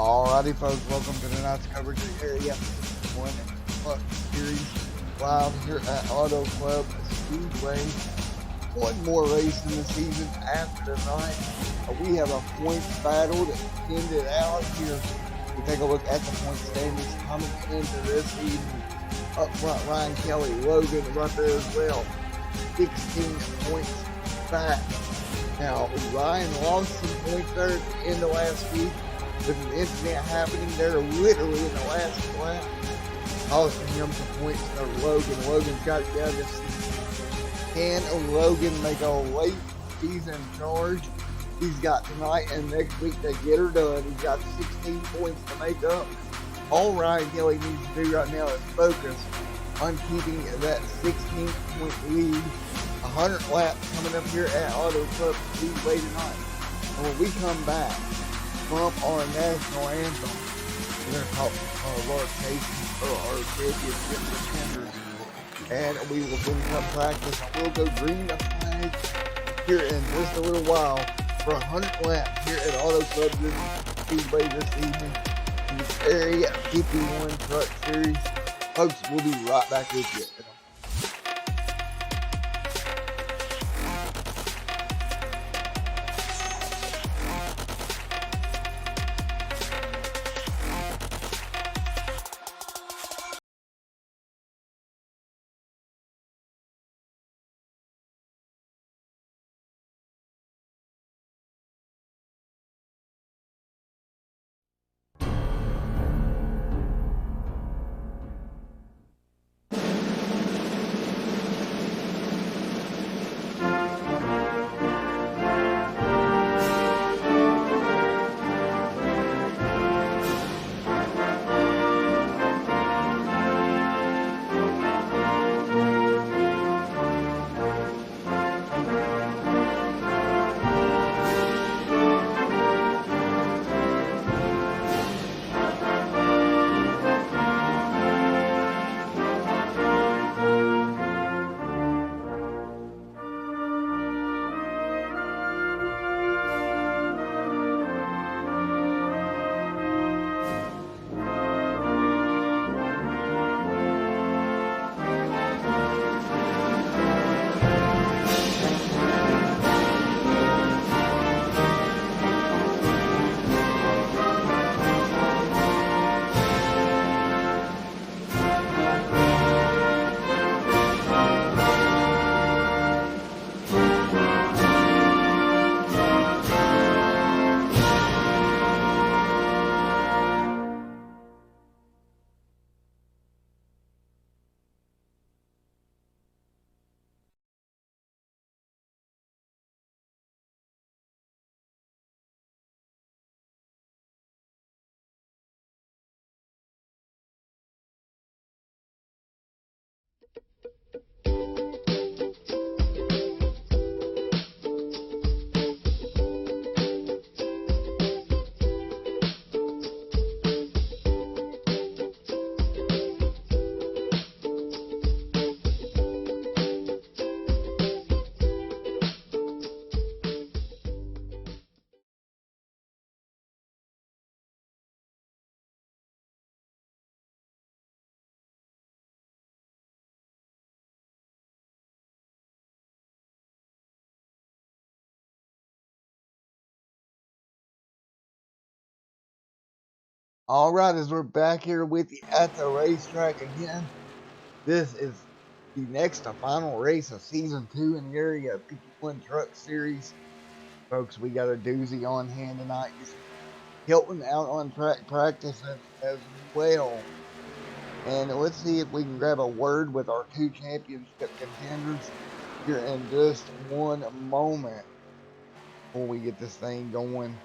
Alrighty, folks, welcome to tonight's coverage of Area 1 Truck Series live here at Auto Club Speedway. One more race in the season after tonight. We have a points battle that ended out here. We take a look at the point standings coming into this evening. Up front, Ryan Kelly, Logan right there as well. 16 points back. Now, Ryan lost some points there at the end of last week. With an incident happening there literally in the last lap, costing him some points to Logan. Logan's got to get out of this season. Can Logan make a late season charge? He's got tonight and next week to get her done. He's got 16 points to make up. All Ryan Kelly needs to do right now is focus on keeping that 16-point lead. 100 laps coming up here at Auto Club Speedway tonight. And when we come back from our national anthem, we're going to talk our rotation for our championship contenders, and we will finish up practice and we'll go green the flag here in just a little while for 100 laps here at Auto Club Speedway this evening in the Area 51 Truck Series. Folks, we'll be right back with you. All right, as we're back here with you at the racetrack again, this is the next to final race of season 2 in the Area 51 Truck Series. Folks, we got a doozy on hand tonight. Hilton out on track practice as well. And let's see if we can grab a word with our 2 championship contenders here in just one moment before we get this thing going.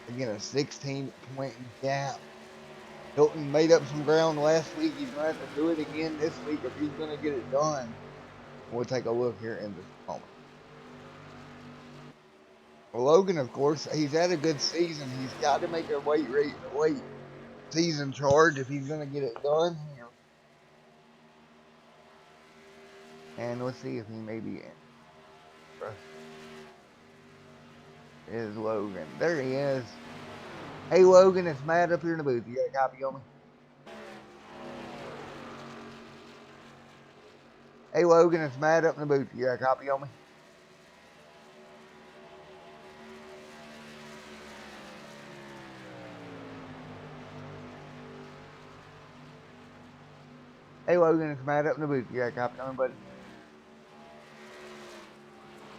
Again, a 16-point gap. Hilton made up some ground last week. He's going to have to do it again this week if he's going to get it done. We'll take a look here in just a moment. Logan, of course, he's had a good season. He's got to make a late season charge if he's going to get it done here. And let's see if he may be in. Is Logan. There he is. Hey Logan, it's Matt up here in the booth. You got a copy on me? Hey Logan, it's Matt up in the booth. You got a copy on me? Hey Logan, it's Matt up in the booth. You got a copy on me, buddy?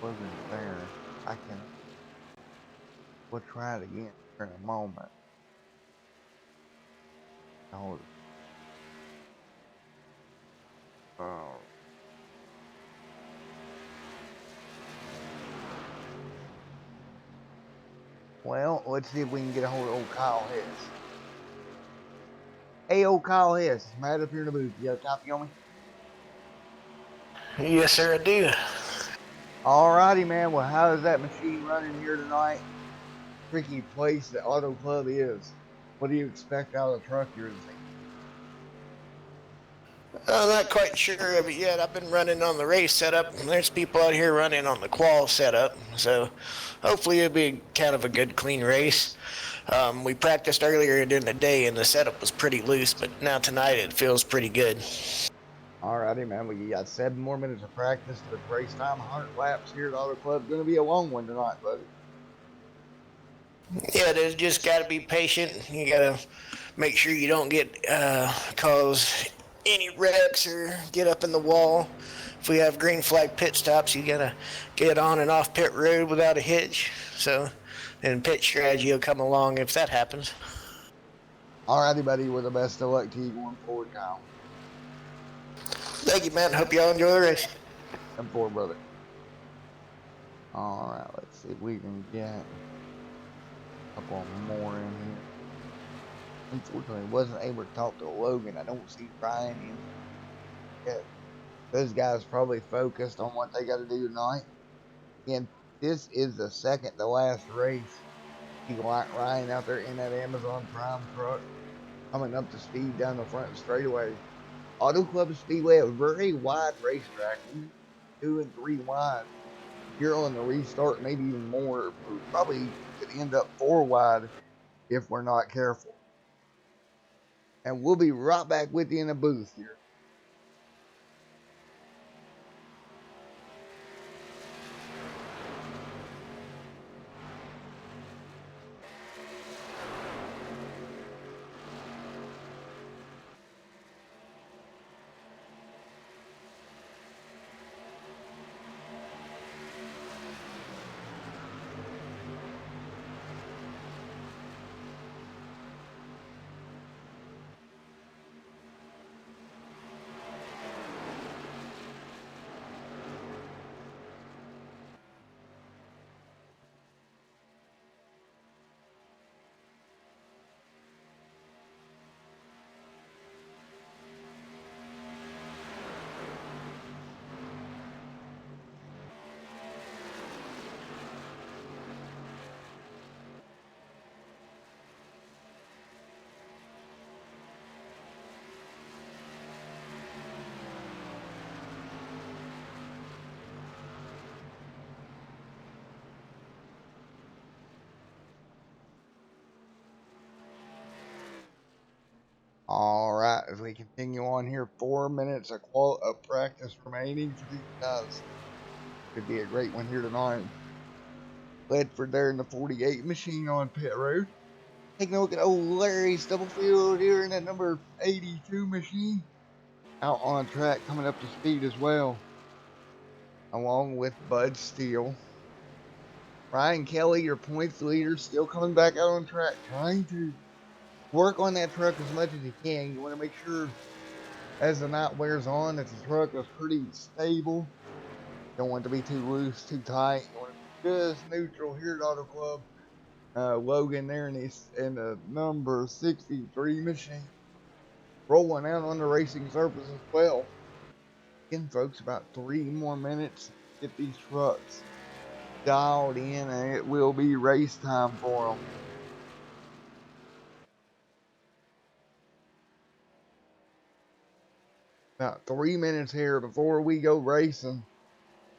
Logan's there. I can. We'll try it again in a moment. Hold it. Oh. Well, let's see if we can get a hold of old Kyle Hess. Hey, old Kyle Hess, it's Matt up here in the booth. You got a copy on me? Yes, sir, I do. Alrighty, man. Well, how is that machine running here tonight? Tricky place the Auto Club is. What do you expect out of the truck you're seeing? I'm not quite sure of it yet. I've been running on the race setup, and there's people out here running on the qual setup. So hopefully it'll be kind of a good, clean race. We practiced earlier during the day, and the setup was pretty loose, but now tonight it feels pretty good. Alrighty, man. We got 7 more minutes of practice to the race time. 100 laps here at Auto Club. Going to be a long one tonight, buddy. Yeah, there's just got to be patient. You got to make sure you don't get cause any wrecks or get up in the wall. If we have green flag pit stops, you got to get on and off pit road without a hitch. So, and pit strategy will come along if that happens. Alrighty, buddy. With the best of luck to you going forward, Kyle. Thank you, man. Hope y'all enjoy the race. Come forward, brother. Alright, let's see if we can get a couple more in here. Unfortunately, wasn't able to talk to Logan. I don't see Ryan in yet. Those guys probably focused on what they got to do tonight. And this is the second to last race. You got Ryan out there in that Amazon Prime truck, coming up to speed down the front straightaway. Auto Club Speedway, a very wide racetrack, 2 and 3 wide. Here on the restart, maybe even more. Probably could end up 4 wide if we're not careful. And we'll be right back with you in the booth here. All right, as we continue on here, 4 minutes of practice remaining for these guys. Could be a great one here tonight. Ledford there in the 48 machine on pit road. Taking a look at old Larry Stubblefield here in that number 82 machine. Out on track, coming up to speed as well. Along with Bud Steele. Ryan Kelly, your points leader, still coming back out on track, trying to work on that truck as much as you can. You want to make sure as the night wears on that the truck is pretty stable. Don't want it to be too loose, too tight. You want it just neutral here at Auto Club. Logan there in the number 63 machine. Rolling out on the racing surface as well. Again, folks, about 3 more minutes to get these trucks dialed in, and it will be race time for them. About 3 minutes here before we go racing.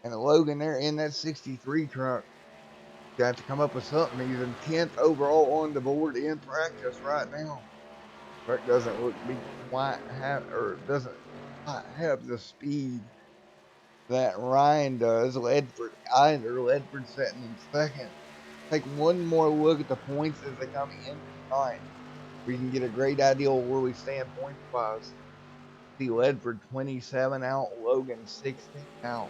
And Logan there in that 63 truck. Got to come up with something. He's in 10th overall on the board in practice right now. Truck doesn't look to be quite have or doesn't quite have the speed that Ryan does. Ledford sitting in second. Take one more look at the points as they come in tonight. We can get a great idea of where we stand points wise. See Ledford 27 out, Logan 16 out.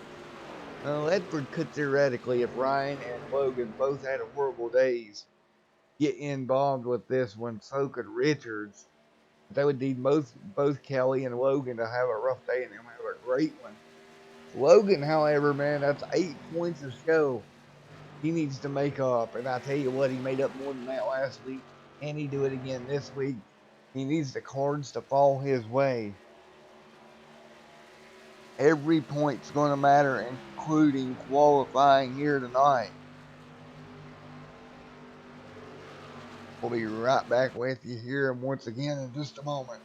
Now, Ledford could theoretically, if Ryan and Logan both had horrible days, get involved with this one. So could Richards. They would need both Kelly and Logan to have a rough day and them have a great one. Logan, however, man, that's 8 points to show. He needs to make up. And I tell you what, he made up more than that last week. And he do it again this week. He needs the cards to fall his way. Every point's going to matter, including qualifying here tonight. We'll be right back with you here once again in just a moment.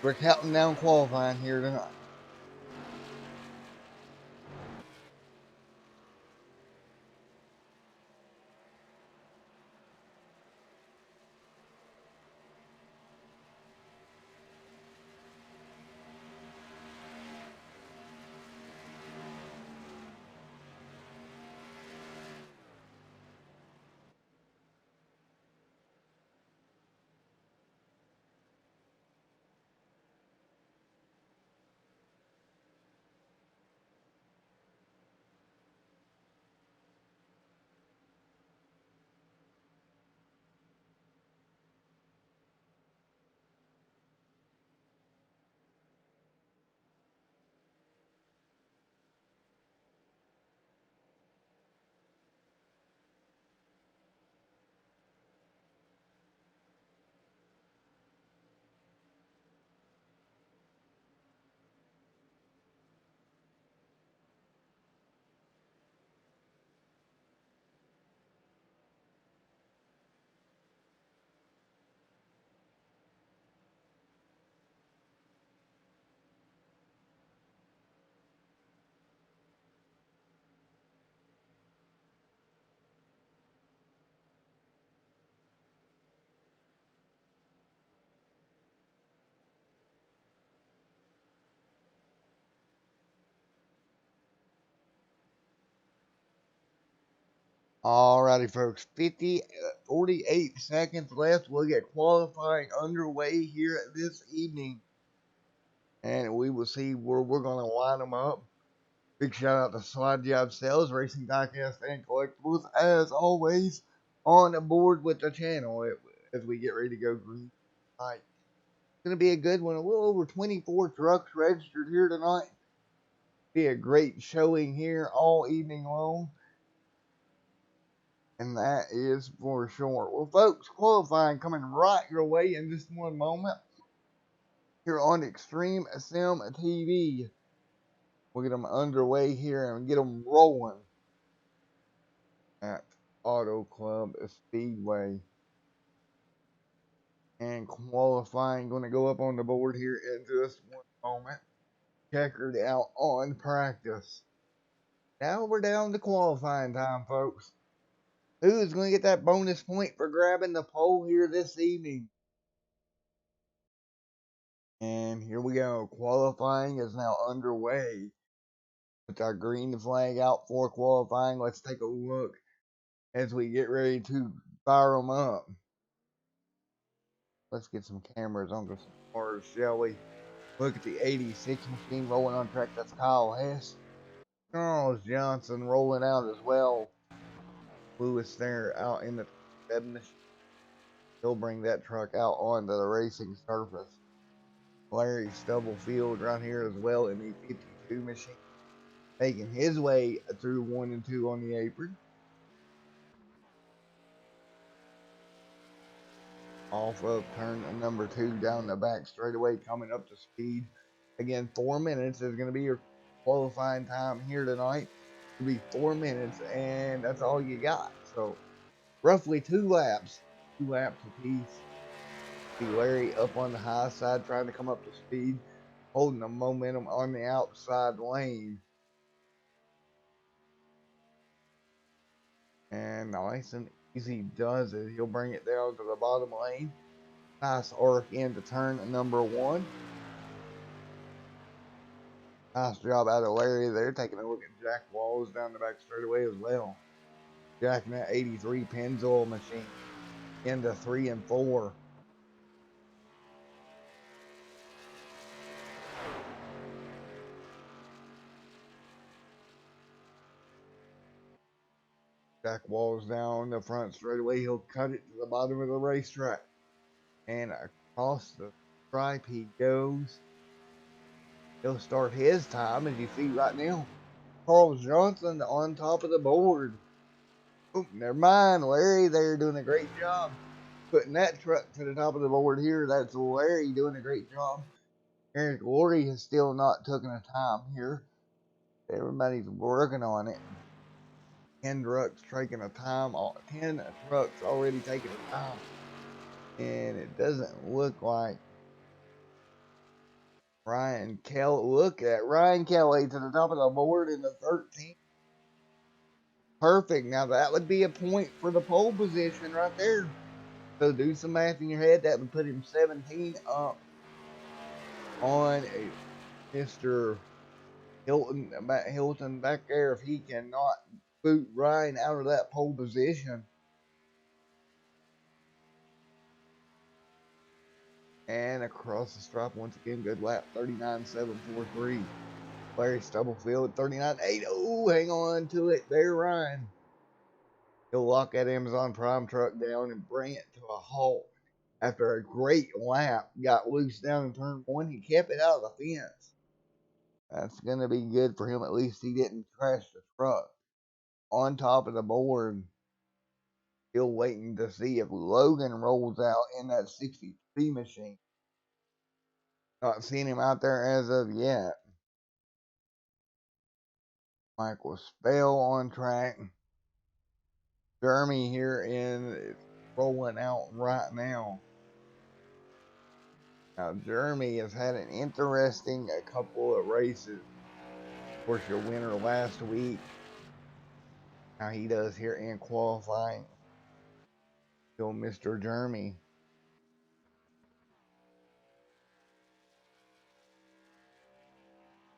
We're counting down qualifying here tonight. Alrighty, folks. 48 seconds left. We'll get qualifying underway here this evening. And we will see where we're going to line them up. Big shout out to Slide Job Sales, Racing Diecast, and Collectibles, as always, on board with the channel as we get ready to go green tonight. It's going to be a good one. A little over 24 trucks registered here tonight. Be a great showing here all evening long. And that is for sure. Well, folks, qualifying coming right your way in just one moment here on Extreme Sim TV. We'll get them underway here and get them rolling at Auto Club Speedway. And qualifying going to go up on the board here in just one moment. Checkered out on practice. Now we're down to qualifying time, folks. Who's going to get that bonus point for grabbing the pole here this evening? And here we go. Qualifying is now underway. With our green flag out for qualifying, let's take a look as we get ready to fire them up. Let's get some cameras onto some cars, shall we? Look at the 86 machine rolling on track. That's Kyle Hess. Charles Johnson rolling out as well. Lewis there out in the 7 machine. He'll bring that truck out onto the racing surface. Larry Stubblefield right here as well in the 52 machine. Making his way through 1 and 2 on the apron. Off of turn number 2 down the back straightaway, coming up to speed. Again, 4 minutes is going to be your qualifying time here tonight. It'll be 4 minutes, and that's all you got. So, roughly 2 laps apiece. See Larry up on the high side, trying to come up to speed, holding the momentum on the outside lane. And nice and easy does it. He'll bring it down to the bottom lane. Nice arc into turn number 1. Nice job out of Larry there, taking a look at Jack Walls down the back straightaway as well. Jacking that 83 Pennzoil machine into 3 and 4. Jack Walls down the front straightaway. He'll cut it to the bottom of the racetrack. And across the stripe he goes. He'll start his time, as you see right now. Charles Johnson on top of the board. Oh, never mind. Larry there doing a great job putting that truck to the top of the board here. That's Larry doing a great job. Eric Laurie has still not taken a time here. Everybody's working on it. 10 trucks taking a time. 10 trucks already taking a time. And it doesn't look like Ryan Kelly. Look at Ryan Kelly to the top of the board in the 13th. Perfect. Now that would be a point for the pole position right there. So do some math in your head. That would put him 17 up on Mr. Hilton back there if he cannot boot Ryan out of that pole position. And across the stripe once again, good lap, 39.743. Larry Stubblefield, 39.8. Oh, hang on to it there, Ryan. He'll lock that Amazon Prime truck down and bring it to a halt. After a great lap, got loose down in turn 1. He kept it out of the fence. That's going to be good for him. At least he didn't crash the truck. On top of the board, still waiting to see if Logan rolls out in that 63 machine. Not seeing him out there as of yet. Michael Spell on track. Jeremy here in rolling out right now. Now, Jeremy has had an interesting couple of races. Of course, your winner last week. How he does here in qualifying. Still Mr. Jeremy.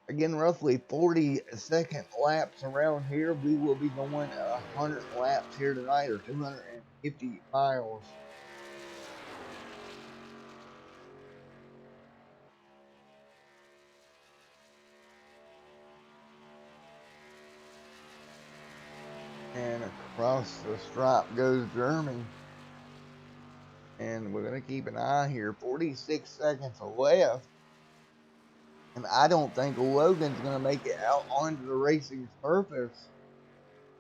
Again, roughly 40-second laps around here. We will be going 100 laps here tonight, or 250 miles. And across the stripe goes Jeremy. And we're going to keep an eye here. 46 seconds left. And I don't think Logan's going to make it out onto the racing surface.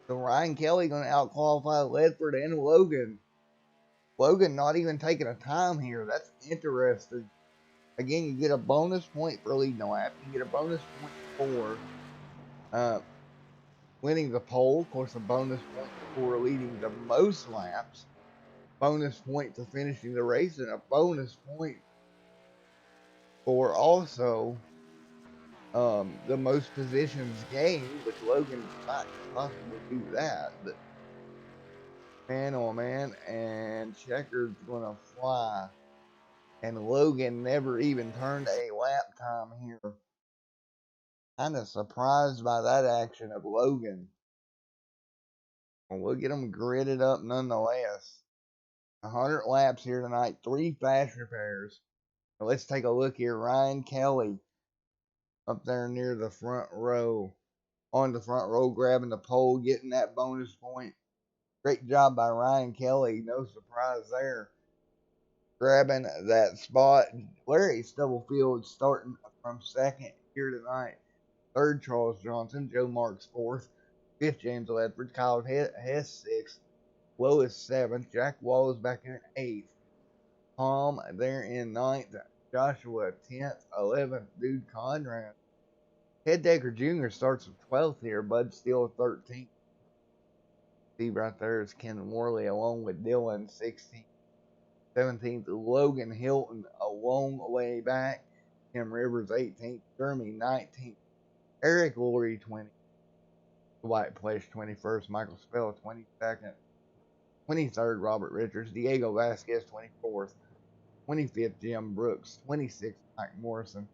So Ryan Kelly going to out-qualify Ledford and Logan. Logan not even taking a time here. That's interesting. Again, you get a bonus point for leading the lap. You get a bonus point for winning the pole. Of course, a bonus point for leading the most laps. Bonus point for finishing the race. And a bonus point for also the most positions gained, which Logan might possibly do that, but man oh man, and Checker's gonna fly, and Logan never even turned a lap time here. Kind of surprised by that action of Logan. Well, we'll get them gridded up nonetheless. 100 laps here tonight, 3 fast repairs. Now let's take a look here. Ryan Kelly up there near the front row. On the front row, grabbing the pole, getting that bonus point. Great job by Ryan Kelly. No surprise there. Grabbing that spot. Larry Stubblefield starting from second here tonight. Third, Charles Johnson. Joe Marks fourth. Fifth, James Ledford. Kyle Hess sixth. Lois seventh. Jack Wallace back in eighth. Tom there in ninth. Joshua 10th. 11th, Dude Conrad. Ted Decker Jr. starts with 12th here. Bud Steele 13th. See right there is Ken Morley along with Dylan 16th. 17th, Logan Hilton a long way back. Tim Rivers 18th. Jeremy 19th. Eric Laurie 20th. Dwight Place 21st, Michael Spell 22nd, 23rd Robert Richards, Diego Vasquez 24th, 25th Jim Brooks, 26th Mike Morrison,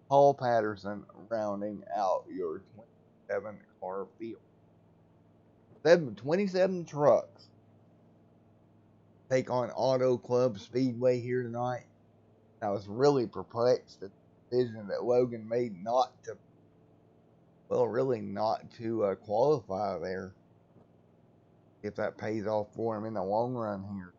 Paul Patterson rounding out your 27 car field. 27 trucks take on Auto Club Speedway here tonight. I was really perplexed at the decision that Logan made not to qualify there. If that pays off for him in the long run here.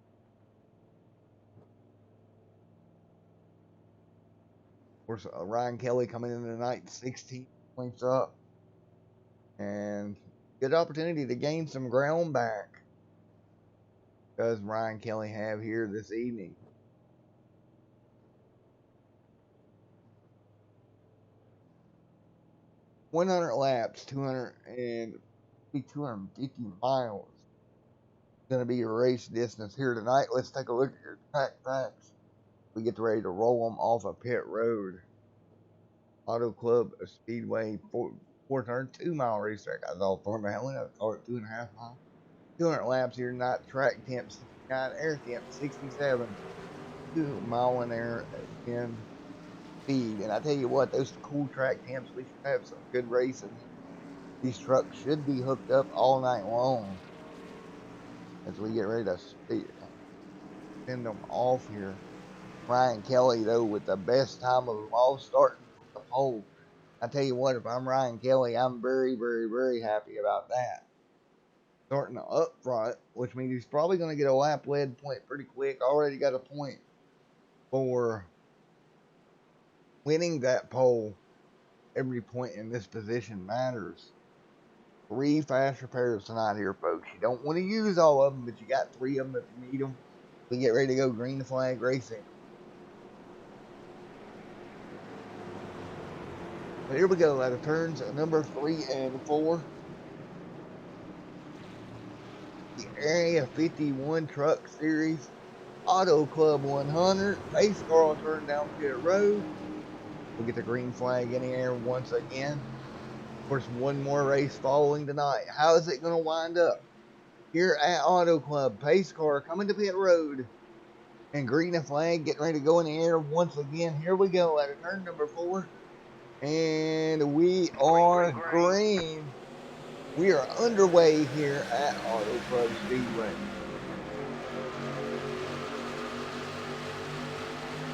Of course, Ryan Kelly coming in tonight, 16 points up. And good opportunity to gain some ground back. Does Ryan Kelly have here this evening? $100 laps, 250 miles. Going to be your race distance here tonight. Let's take a look at your track facts. We get ready to roll them off of pit road. Auto Club Speedway, four-turn, 2-mile racetrack. I thought Thornton Helen, I call it 2.5 miles. 200 laps here tonight. Track temp 69, air temp 67. 2 mile an hour in speed. And I tell you what, those cool track temps, we should have some good racing. These trucks should be hooked up all night long as we get ready to send them off here. Ryan Kelly, though, with the best time of them all, starting from the pole. I tell you what, if I'm Ryan Kelly, I'm very, very, very happy about that. Starting up front, which means he's probably going to get a lap lead point pretty quick. Already got a point for winning that pole. Every point in this position matters. 3 fast repairs tonight here, folks. You don't want to use all of them, but you got 3 of them if you need them. We get ready to go green flag racing. But here we go out of turns number 3 and 4. The Area 51 Truck Series Auto Club 100. Pace car will turn down pit road. We'll get the green flag in the air once again. Of course, one more race following tonight. How is it going to wind up? Here at Auto Club, pace car coming to pit road. And green flag getting ready to go in the air once again. Here we go at turn number 4. And we are green. We are underway here at Auto Club Speedway.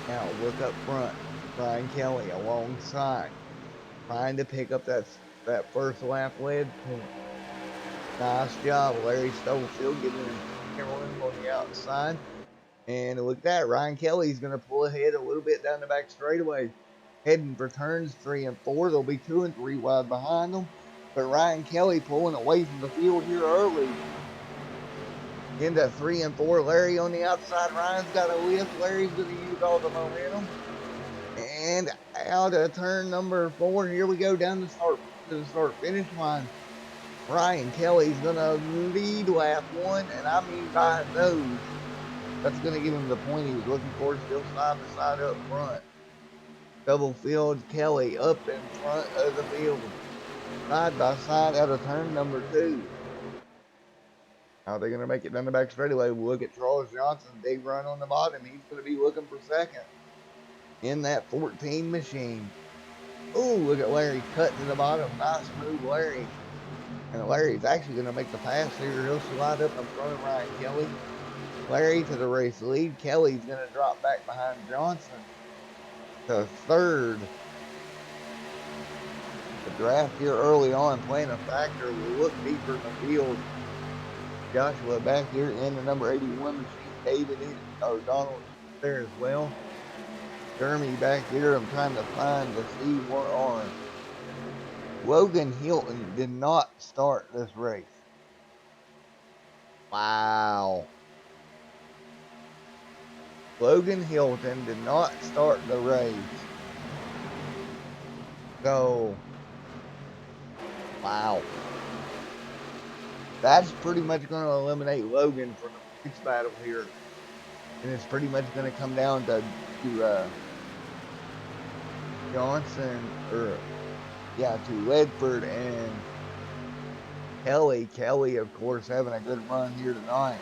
Now look up front. Ryan Kelly alongside, trying to pick up that first lap lead point. Nice job, Larry Stonefield getting in on the outside. And look at that, Ryan Kelly's going to pull ahead a little bit down the back straightaway. Heading for turns 3 and 4. There'll be 2 and 3 wide behind them. But Ryan Kelly pulling away from the field here early. Into 3 and 4. Larry on the outside. Ryan's got a lift. Larry's going to use all the momentum. And out of turn number 4. Here we go down the start finish line. Ryan Kelly's going to lead lap 1. And I mean by nose. That's going to give him the point he was looking for. Still side by side up front. Double field, Kelly up in front of the field. Side by side out of turn number 2. How are they going to make it down the back straightaway? We'll look at Charles Johnson. Big run on the bottom. He's going to be looking for second in that 14 machine. Ooh, look at Larry cutting to the bottom. Nice move, Larry. And Larry's actually going to make the pass here. He'll slide up in front of Ryan Kelly. Larry to the race lead. Kelly's going to drop back behind Johnson to third. The draft here early on playing a factor. We'll look deeper in the field. Joshua back here in the number 81 machine. David O'Donnell there as well. Jeremy back here. I'm trying to find to see what on. Logan Hilton did not start this race. Wow. Logan Hilton did not start the race. So, wow. That's pretty much going to eliminate Logan from the race battle here. And it's pretty much going to come down to Johnson, to Ledford and Kelly, of course, having a good run here tonight.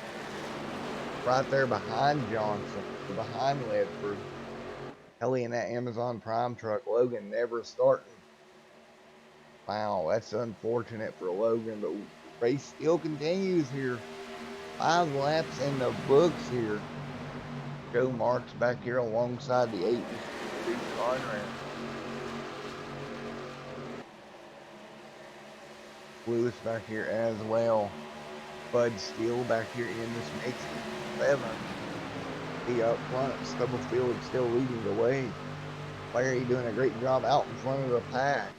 Right there behind Johnson, or behind Ledford. Kelly in that Amazon Prime truck. Logan never starting. Wow, that's unfortunate for Logan, but the race still continues here. 5 laps in the books here. Joe Marks back here alongside the 8 Machine Conrad. Lewis back here as well. Bud Steele back here in this mix. 7. He up front. Stubblefield still leading the way. Larry doing a great job out in front of the pack.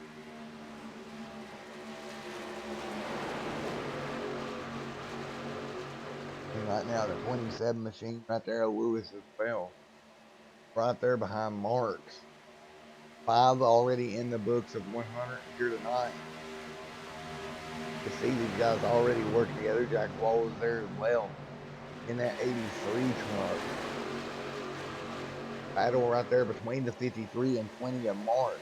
And right now the 27 Machine right there, Lewis as well. Right there behind Marks. 5 already in the books of 100 here tonight. You see these guys already working together. Jack Wall is there as well in that 83 truck. Battle right there between the 53 and 20 of Marks.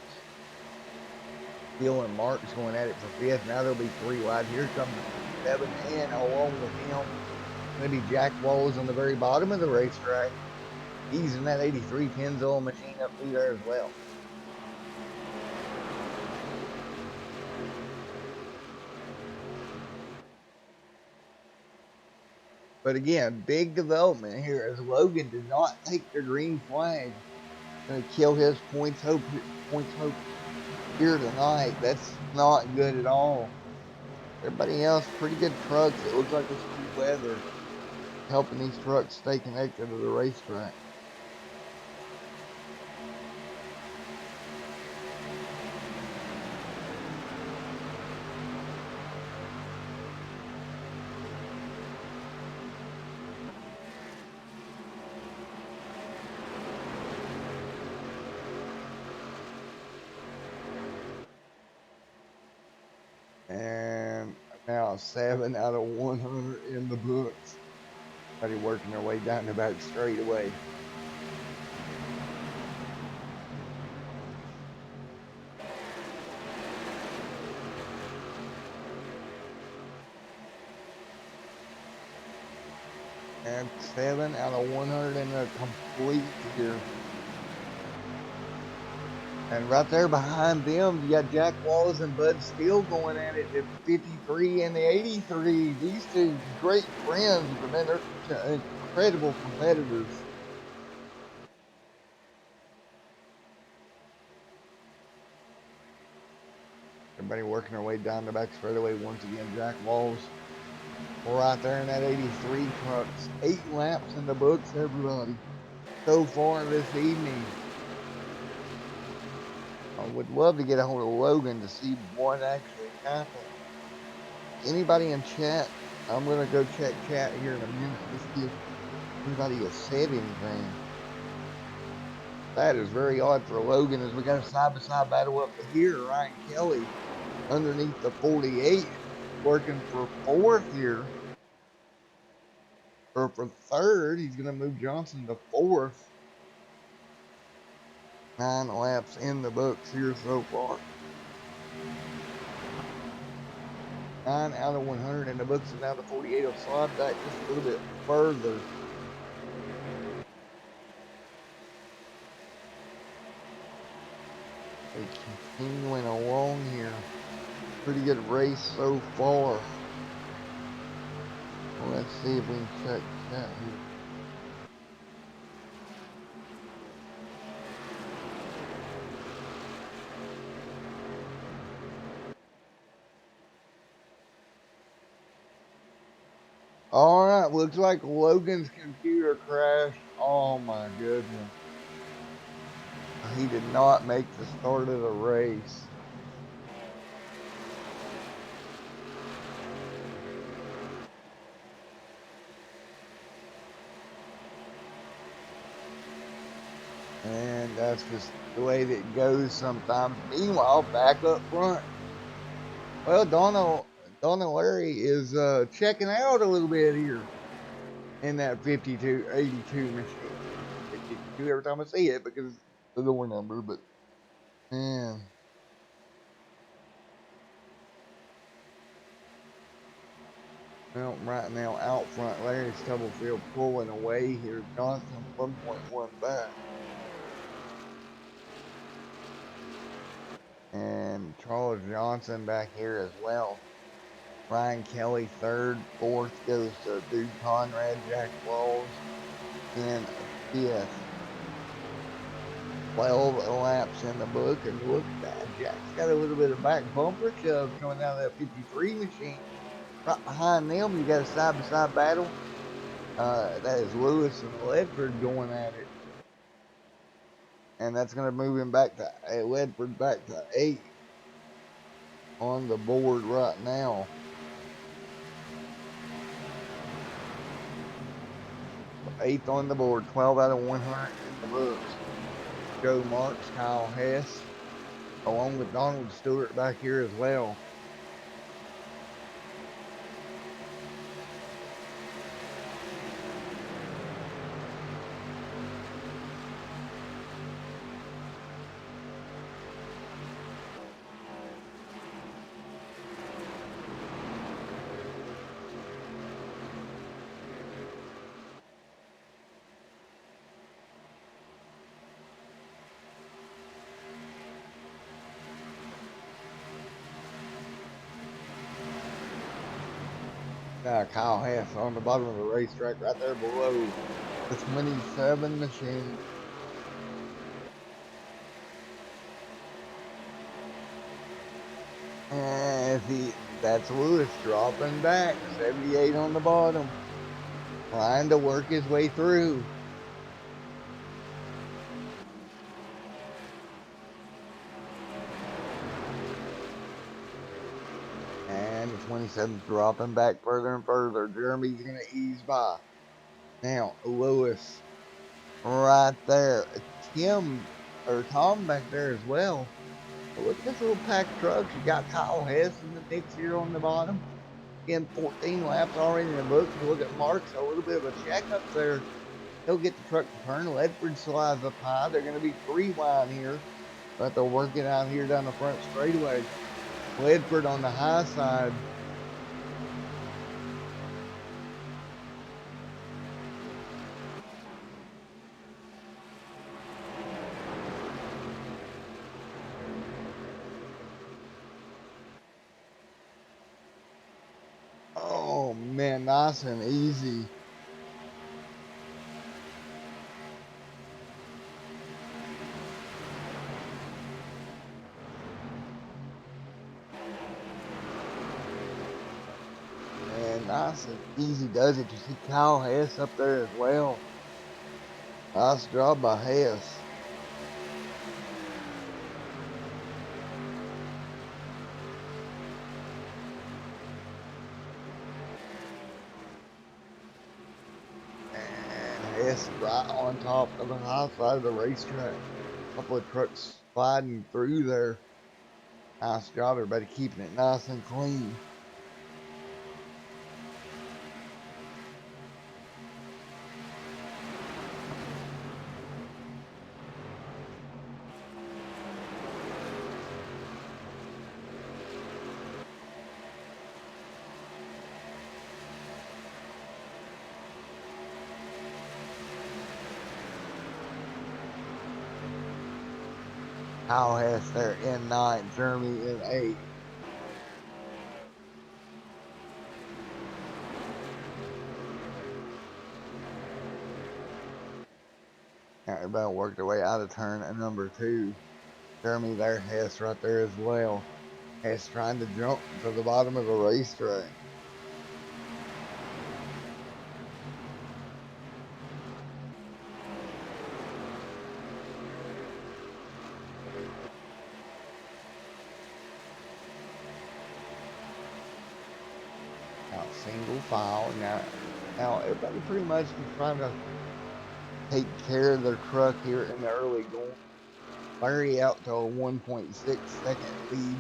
Steele and Marks going at it for 5th. Now there'll be 3 wide. Here comes 7 and along with him. Going to be Jack Walls on the very bottom of the racetrack. He's in that 83 Kenzo Machine up through there as well. But again, big development here as Logan did not take the green flag. Going to kill his points hope here tonight. That's not good at all. Everybody else, pretty good trucks. It looks like it's cool weather helping these trucks stay connected to the racetrack. And now 7 out of 100 in the books. Everybody working their way down the back straightaway. And 7 out of 100 in the complete here. And right there behind them, you got Jack Wallace and Bud Steele going at it at 53 and the 83. These two great friends, but man, they're incredible competitors. Everybody working their way down the back straightaway once again. Jack Wallace right there in that 83 trucks. 8 laps in the books, everybody, so far this evening. I would love to get a hold of Logan to see what actually happened. Anybody in chat? I'm going to go check chat here in a minute to see if anybody has said anything. That is very odd for Logan as we got a side-by-side battle up here. Ryan Kelly underneath the 48 working for 4th here. Or for 3rd. He's going to move Johnson to 4th. 9 laps in the books here so far. 9 out of 100 in the books, and now the 48 will slide back just a little bit further. They continuing along here. Pretty good race so far. Well, let's see if we can check that here. Alright, looks like Logan's computer crashed. Oh my goodness. He did not make the start of the race. And that's just the way that it goes sometimes. Meanwhile, back up front. Well, Donna Larry is checking out a little bit here in that 5282 machine. 52 every time I see it because it's the door number, but man. Well, right now out front, Larry Stubblefield pulling away here. Johnson 1.1 back. And Charles Johnson back here as well. Ryan Kelly third. Fourth goes to Dude Conrad, Jack Walls in fifth. 12 laps in the book, and look at that. Jack's got a little bit of back bumper shove coming out of that 53 machine. Right behind them, you got a side-by-side battle. That is Lewis and Ledford going at it. And that's going to move him back to Ledford back to 8th on the board right now. Eighth on the board, 12 out of 100 in the books. Joe Marks, Kyle Hess, along with Donald Stewart back here as well. Kyle Hess on the bottom of the racetrack right there below the 27 machine. And that's Lewis dropping back, 78 on the bottom, trying to work his way through. And the 27's dropping back further and further. Jeremy's going to ease by. Now, Lewis right there. Tom back there as well. But look at this little pack of trucks. You got Kyle Hess in the mix here on the bottom. Again, 14 laps already in the book. You look at Marks, a little bit of a checkup there. He'll get the truck to turn. Ledford slides up high. They're going to be 3 wide here, but they'll work it out here down the front straightaway. Ledford on the high side. Oh man, nice and easy. And nice and easy does it. You see Kyle Hess up there as well. Nice job by Hess. And Hess right on top of the high side of the racetrack. A couple of trucks sliding through there. Nice job, everybody, keeping it nice and clean. Kyle Hess there in 9th, Jeremy in 8th. Everybody worked their way out of turn at number 2. Jeremy there, Hess right there as well. Hess trying to jump to the bottom of the racetrack. Now single file. Now everybody pretty much is trying to take care of their truck here in the early going. Larry out to a 1.6 second lead.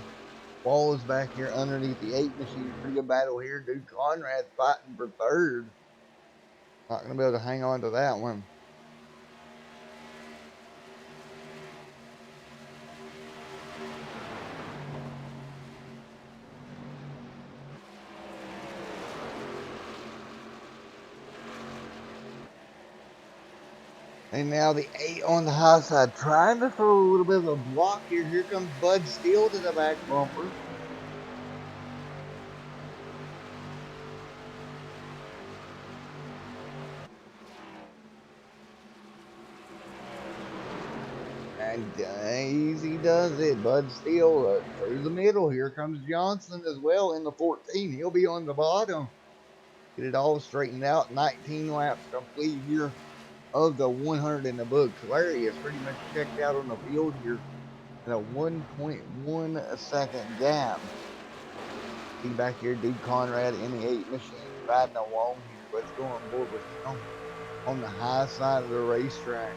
Walls back here underneath the 8 machine. Pretty good battle here. Dude Conrad fighting for 3rd. Not going to be able to hang on to that one. And now the 8 on the high side, trying to throw a little bit of a block here. Here comes Bud Steele to the back bumper. And easy does it. Bud Steele through the middle. Here comes Johnson as well in the 14. He'll be on the bottom. Get it all straightened out. 19 laps complete here of the 100 in the books. Larry is pretty much checked out on the field here at a 1.1 second gap. See back here, Dude Conrad in the 8 machine riding along here. Let's go on board with him on the high side of the racetrack.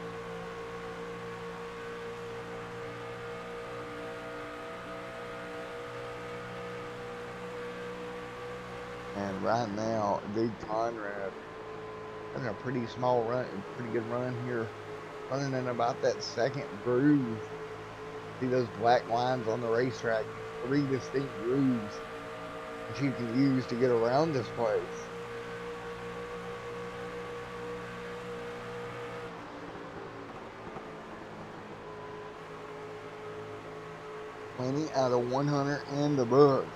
And right now, Dude Conrad having a pretty small run, pretty good run here, running in about that second groove. See those black lines on the racetrack? 3 distinct grooves that you can use to get around this place. Plenty out of 100 in the books.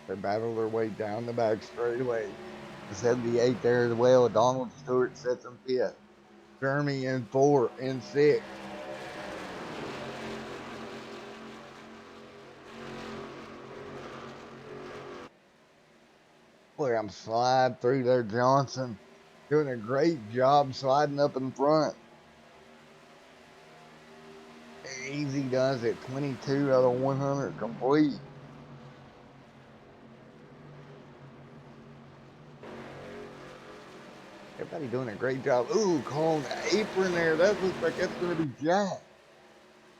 They battle their way down the back straightaway. The 78 there as well. Donald Stewart sets them fifth. Jeremy in 4 and 6. Boy, I'm sliding through there, Johnson. Doing a great job sliding up in front. Easy does it. 22 out of 100 complete. Everybody doing a great job. Ooh, calling the apron there. That looks like that's going to be Jack.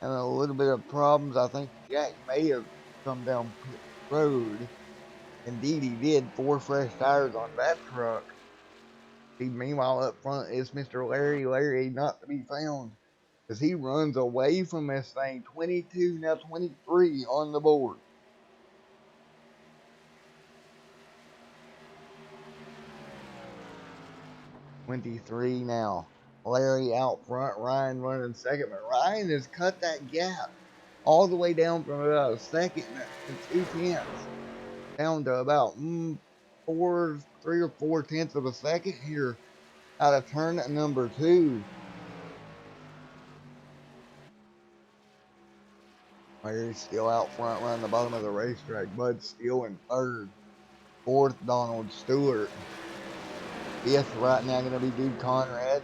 And a little bit of problems. I think Jack may have come down pit road. Indeed, he did. 4 fresh tires on that truck. See, meanwhile, up front is Mr. Larry. Larry not to be found as he runs away from this thing. 22, now 23 on the board. '23 now. Larry out front, Ryan running second, but Ryan has cut that gap all the way down from about a second and 2/10 down to about 3 or 4 tenths of a second here out of turn number 2. Larry's still out front running the bottom of the racetrack. Bud Steele in third. Fourth, Donald Stewart. Fifth right now going to be Dude Conrad.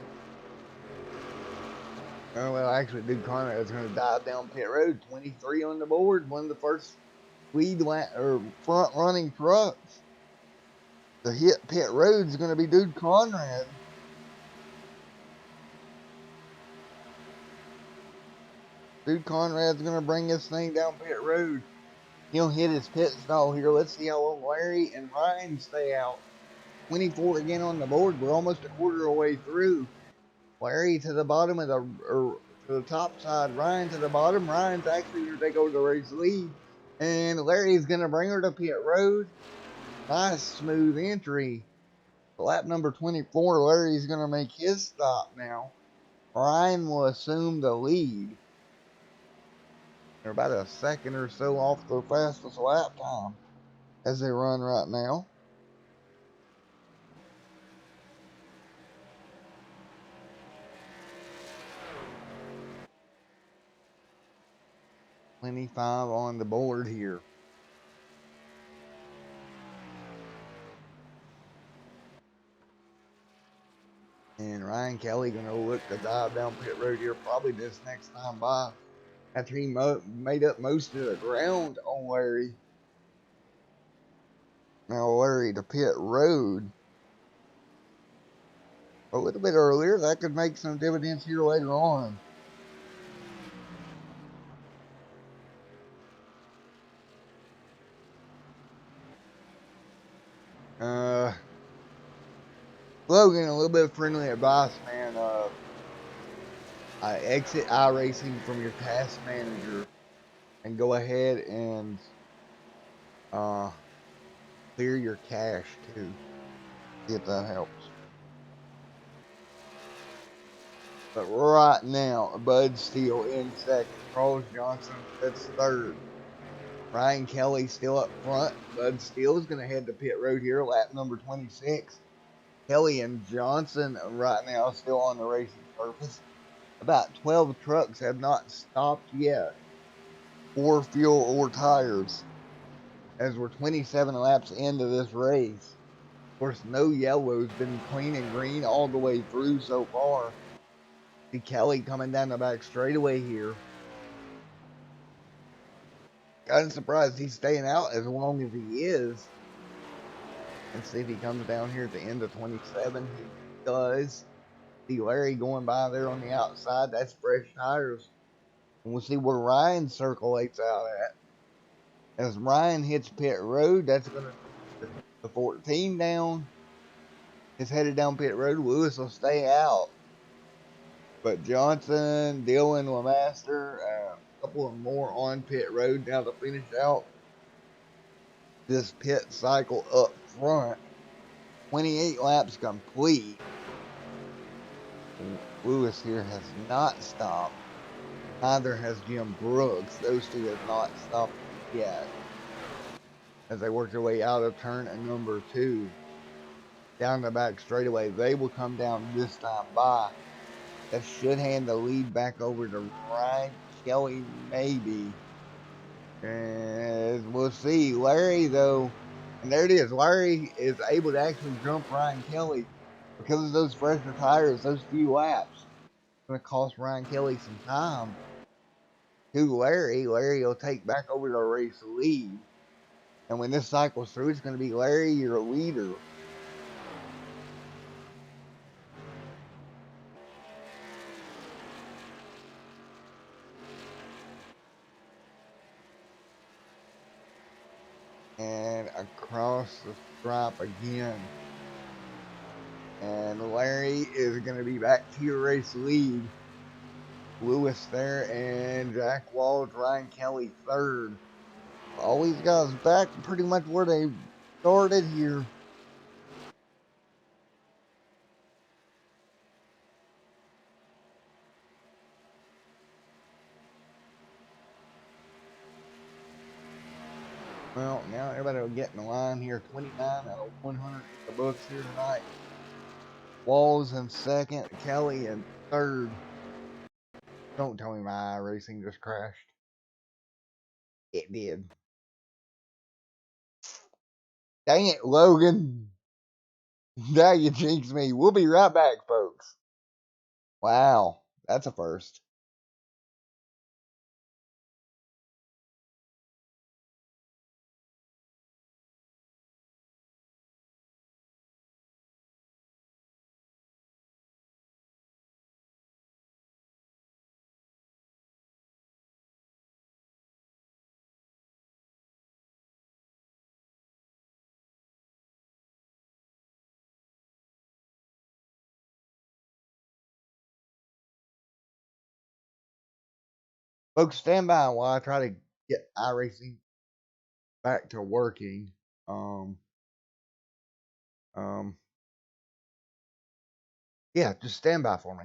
Oh, well, actually, Dude Conrad is going to dive down pit road. 23 on the board. One of the first front running trucks to hit pit road is going to be Dude Conrad. Dude Conrad's going to bring this thing down pit road. He'll hit his pit stall here. Let's see how long Larry and Ryan stay out. 24 again on the board. We're almost a quarter of the way through. Larry to the bottom of to the top side. Ryan to the bottom. Ryan's actually going to take over the race lead. And Larry's going to bring her to pit road. Nice smooth entry. Lap number 24. Larry's going to make his stop now. Ryan will assume the lead. They're about a second or so off the fastest lap time as they run right now. $25 on the board here. And Ryan Kelly going to look to dive down pit road here probably this next time by after he made up most of the ground on Larry. Now Larry to pit road. a little bit earlier. That could make some dividends here later on. Uh, Logan, a little bit of friendly advice, man. Exit iRacing from your task manager and go ahead and uh, clear your cache too. See if that helps. But right now, Bud Steele in second. Charles Johnson sits third. Ryan Kelly still up front. Bud Steele is going to head to pit road here, lap number 26. Kelly and Johnson right now still on the racing surface. About 12 trucks have not stopped yet for fuel or tires, as we're 27 laps into this race. Of course, no yellow's been clean and green all the way through so far. See Kelly coming down the back straightaway here. Kind of surprised he's staying out as long as he is. Let's see if he comes down here at the end of 27. He does. See Larry going by there on the outside. That's fresh tires. And we'll see where Ryan circulates out at. As Ryan hits pit road, that's going to the 14 down. Is headed down pit road. Lewis will stay out. But Johnson, Dillon, Lemaster, a couple of more on pit road now to finish out this pit cycle up front. 28 laps complete. Lewis here has not stopped. Neither has Jim Brooks. Those two have not stopped yet. As they work their way out of turn number 2. Down the back straightaway. They will come down this time by. That should hand the lead back over to Ryan Kelly, maybe. And we'll see. Larry, though, and there it is. Larry is able to actually jump Ryan Kelly because of those fresher tires, those few laps. It's going to cost Ryan Kelly some time. To Larry, Larry will take back over the race lead. And when this cycle's through, it's going to be Larry, your leader. And across the stripe again. And Larry is going to be back to your race lead. Lewis there and Jack Walls, Ryan Kelly third. All these guys back pretty much where they started here. Well, now everybody will get in the line here. 29 out of 100 in the books here tonight. Walls in second, Kelly in third. Don't tell me my racing just crashed. It did. Dang it, Logan. Now you jinxed me. We'll be right back, folks. Wow, that's a first. Folks, stand by while I try to get iRacing back to working. Um, um, yeah, just stand by for me.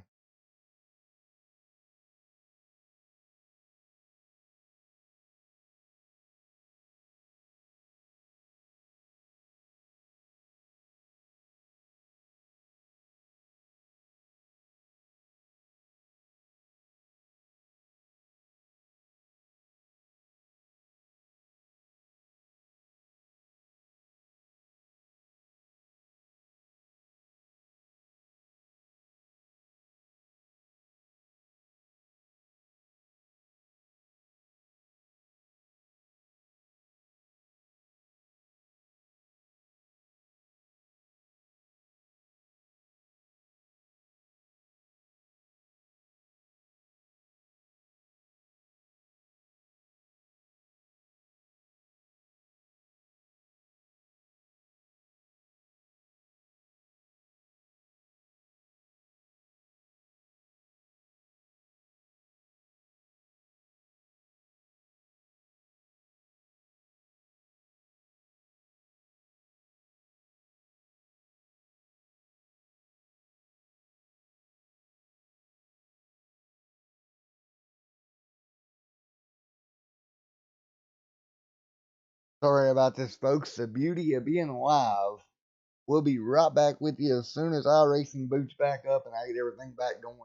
Sorry about this, folks. The beauty of being live. We'll be right back with you as soon as our racing boots back up and I get everything back going.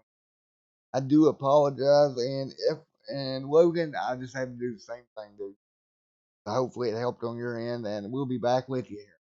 I do apologize, and Logan, I just had to do the same thing, dude. So hopefully it helped on your end, and we'll be back with you here.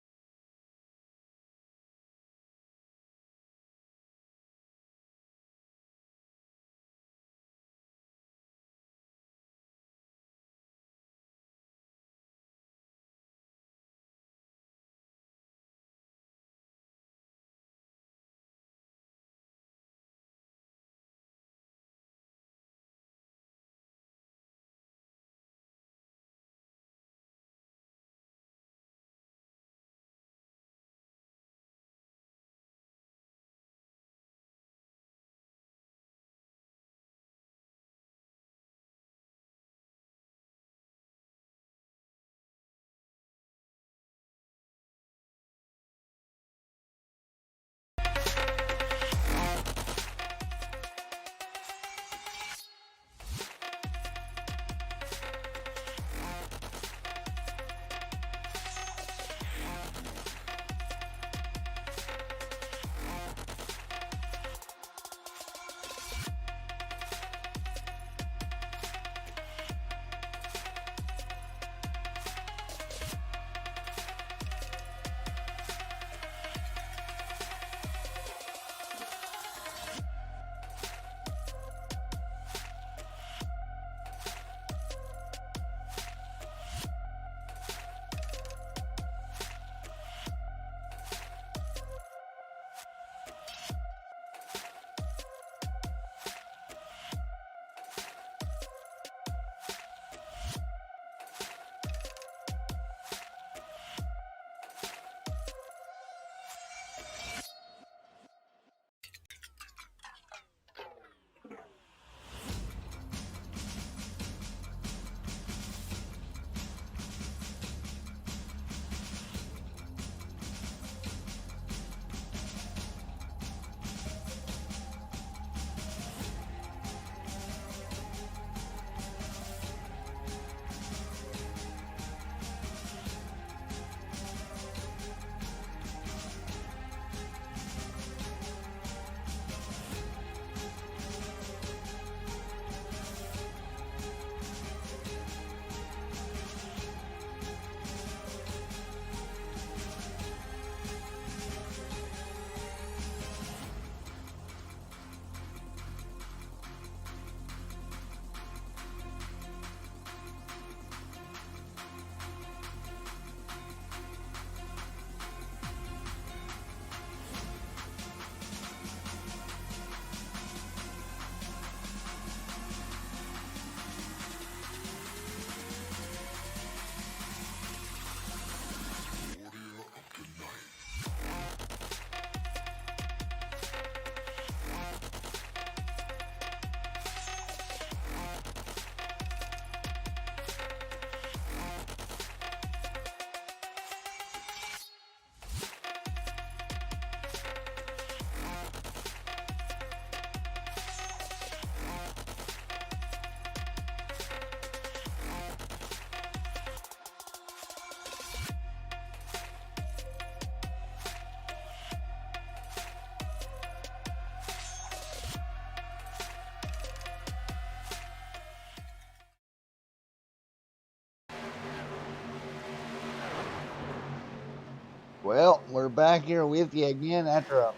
Well, we're back here with you again after a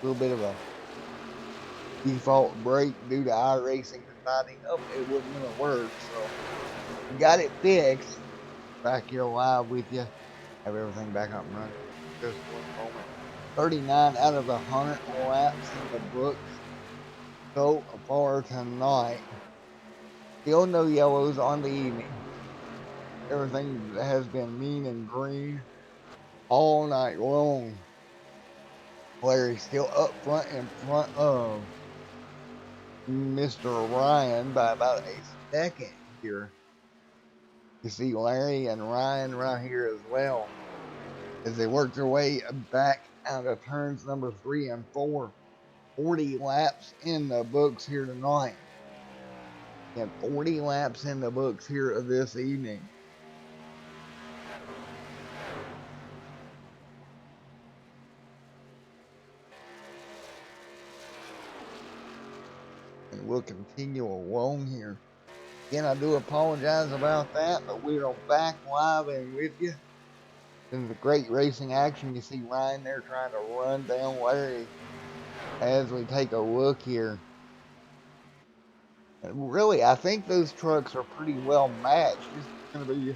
little bit of a default break due to our racing deciding, it wasn't going to work. So we got it fixed. Back here live with you. Have everything back up and running. Just one moment. 39 out of the 100 laps in the books so far tonight. Still no yellows on the evening. Everything has been mean and green all night long. Larry's still up front in front of Mr. Ryan by about a second here. You see Larry and Ryan right here as well as they work their way back out of turns number 3 and 4. 40 laps in the books here tonight. And 40 laps in the books here this evening. and we'll continue along here. Again, I do apologize about that, but we are back live and with you. This is a great racing action. You see Ryan there trying to run down Larry as we take a look here. And really, I think those trucks are pretty well matched. This is going to be a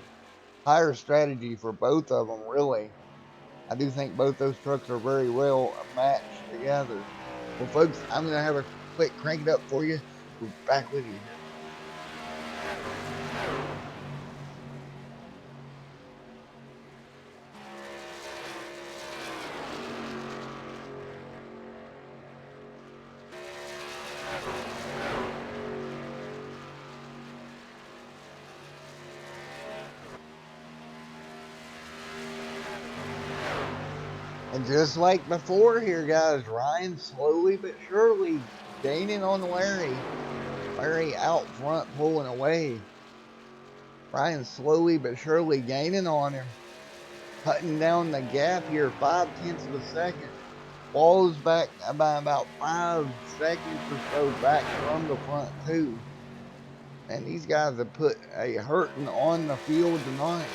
higher strategy for both of them, really. I do think both those trucks are very well matched together. Well, folks, I'm going to have a quick crank it up for you. We're back with you here. And just like before here, guys, Ryan slowly but surely gaining on Larry. Larry out front pulling away. Ryan slowly but surely gaining on him. Cutting down the gap here, 0.5 of a second. Walls back by about 5 seconds or so back from the front two. And these guys have put a hurting on the field tonight.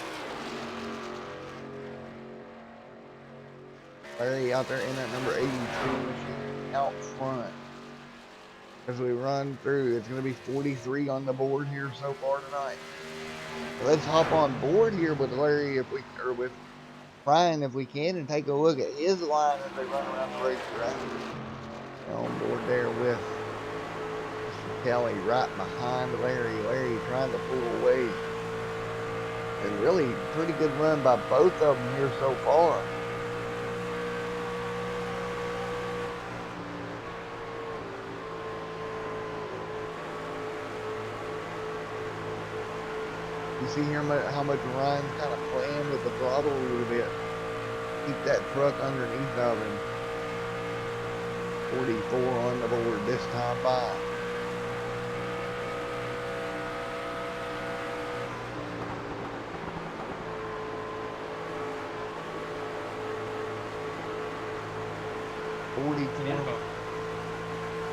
Larry out there in that number 82 machine out front. As we run through, it's going to be 43 on the board here so far tonight. So let's hop on board here with Larry or with Ryan if we can, and take a look at his line as they run around the racetrack. On board there with Mr. Kelly right behind Larry. Larry trying to pull away. And really pretty good run by both of them here so far. You see here how much Ryan's kind of playing with the throttle a little bit. Keep that truck underneath of him. 44 on the board this time by. Yeah.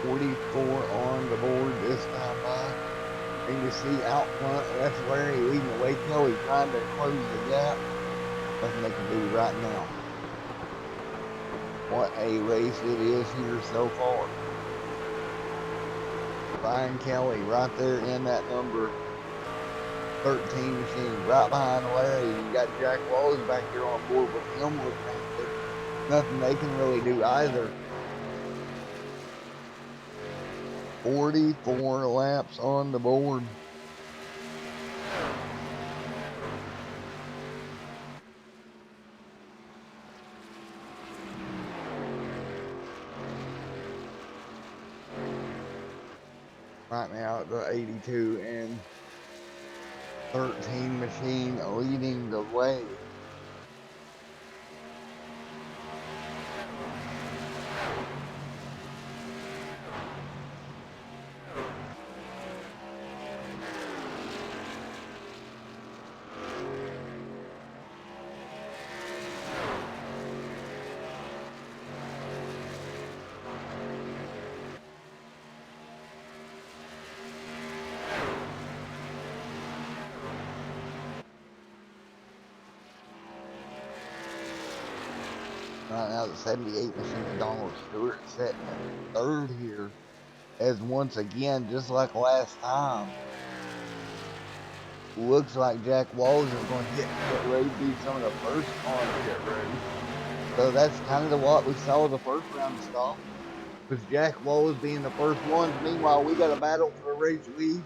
44 on the board this time by. And you see out front, that's Larry leading the way. Kelly trying to close the gap. Nothing they can do right now. What a race it is here so far. Ryan Kelly right there in that number 13 machine, right behind Larry. You got Jack Wallace back here on board with him looking at it. Nothing they can really do either. 44 laps on the board. Right now the 82 and 13 machine leading the way. Right now the 78 machine of Donald Stewart setting in third here, as once again, just like last time, looks like Jack Wallace is going to hit pit road, do some of the first on pit road. So that's kind of what we saw the first round stop, with Jack Wallace being the first ones. Meanwhile, we got a battle for the race lead.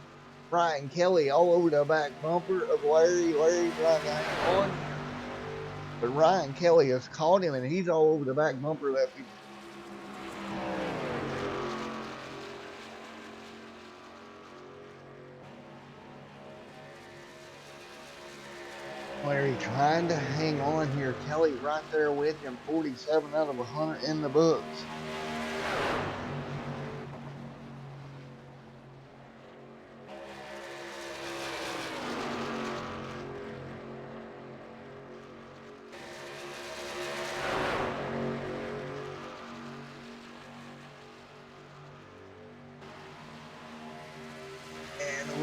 Ryan Kelly all over the back bumper of Larry. Larry trying to hang on. But Ryan Kelly has caught him, and he's all over the back bumper of that. Larry trying to hang on here. Kelly right there with him. 47 out of 100 in the books.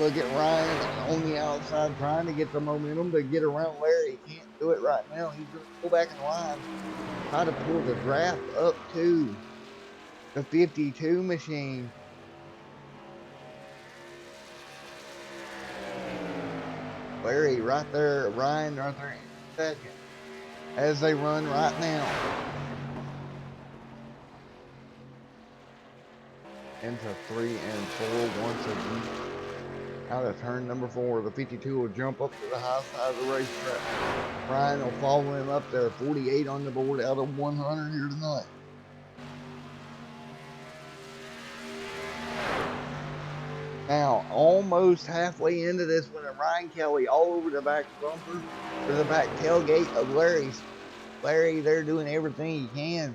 look at Ryan on the outside trying to get the momentum to get around Larry. He can't do it right now. He's going to pull back in line, try to pull the draft up to the 52 machine. Larry right there, Ryan right there in second as they run right now into 3 and 4 once again. Out of turn number 4, the 52 will jump up to the high side of the racetrack. Ryan will follow him up there, 48 on the board out of 100 here tonight. Now, almost halfway into this one, and Ryan Kelly all over the back bumper, or the back tailgate of Larry's. Larry, they're doing everything he can.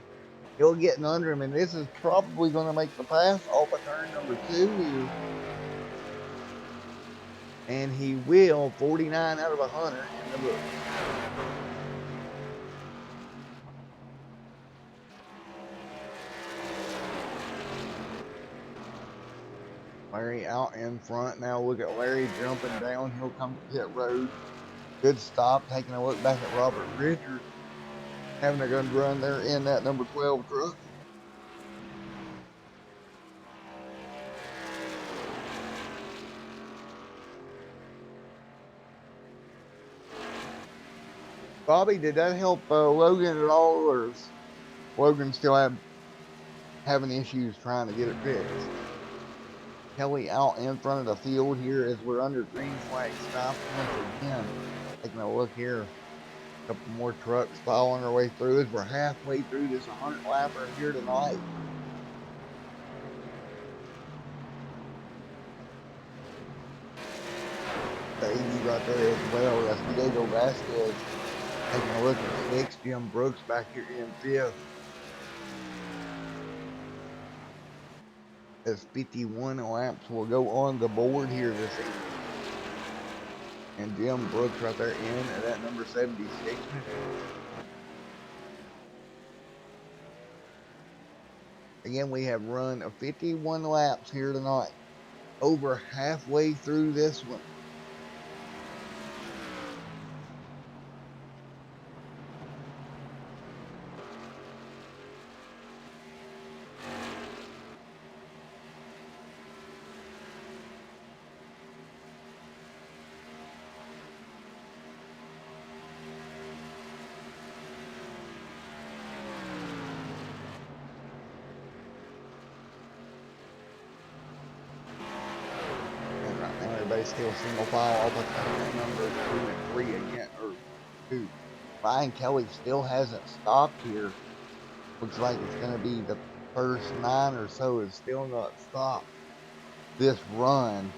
He'll get under him, and this is probably going to make the pass off of turn number 2 here. And he will, 49 out of 100 in the book. Larry out in front. Now look at Larry jumping down. He'll come to pit road. Good stop. Taking a look back at Robert Richards. Having a good run there in that number 12 truck. Bobby, did that help Logan at all, or is Logan still having issues trying to get it fixed? Kelly out in front of the field here as we're under green flag stop once again. Taking a look here. A couple more trucks following our way through as we're halfway through this 100 lapper here tonight. The 80 right there as well. That's Diego Vasquez. Taking a look at 6. Jim Brooks back here in 5th. As 51 laps will go on the board here this evening. And Jim Brooks right there in at that number 76. Again, we have run 51 laps here tonight. Over halfway through this one. Still single file off of number 2 and 3 again, or 2. Ryan Kelly still hasn't stopped here. Looks like it's going to be the first 9 or so is still not stopped this run.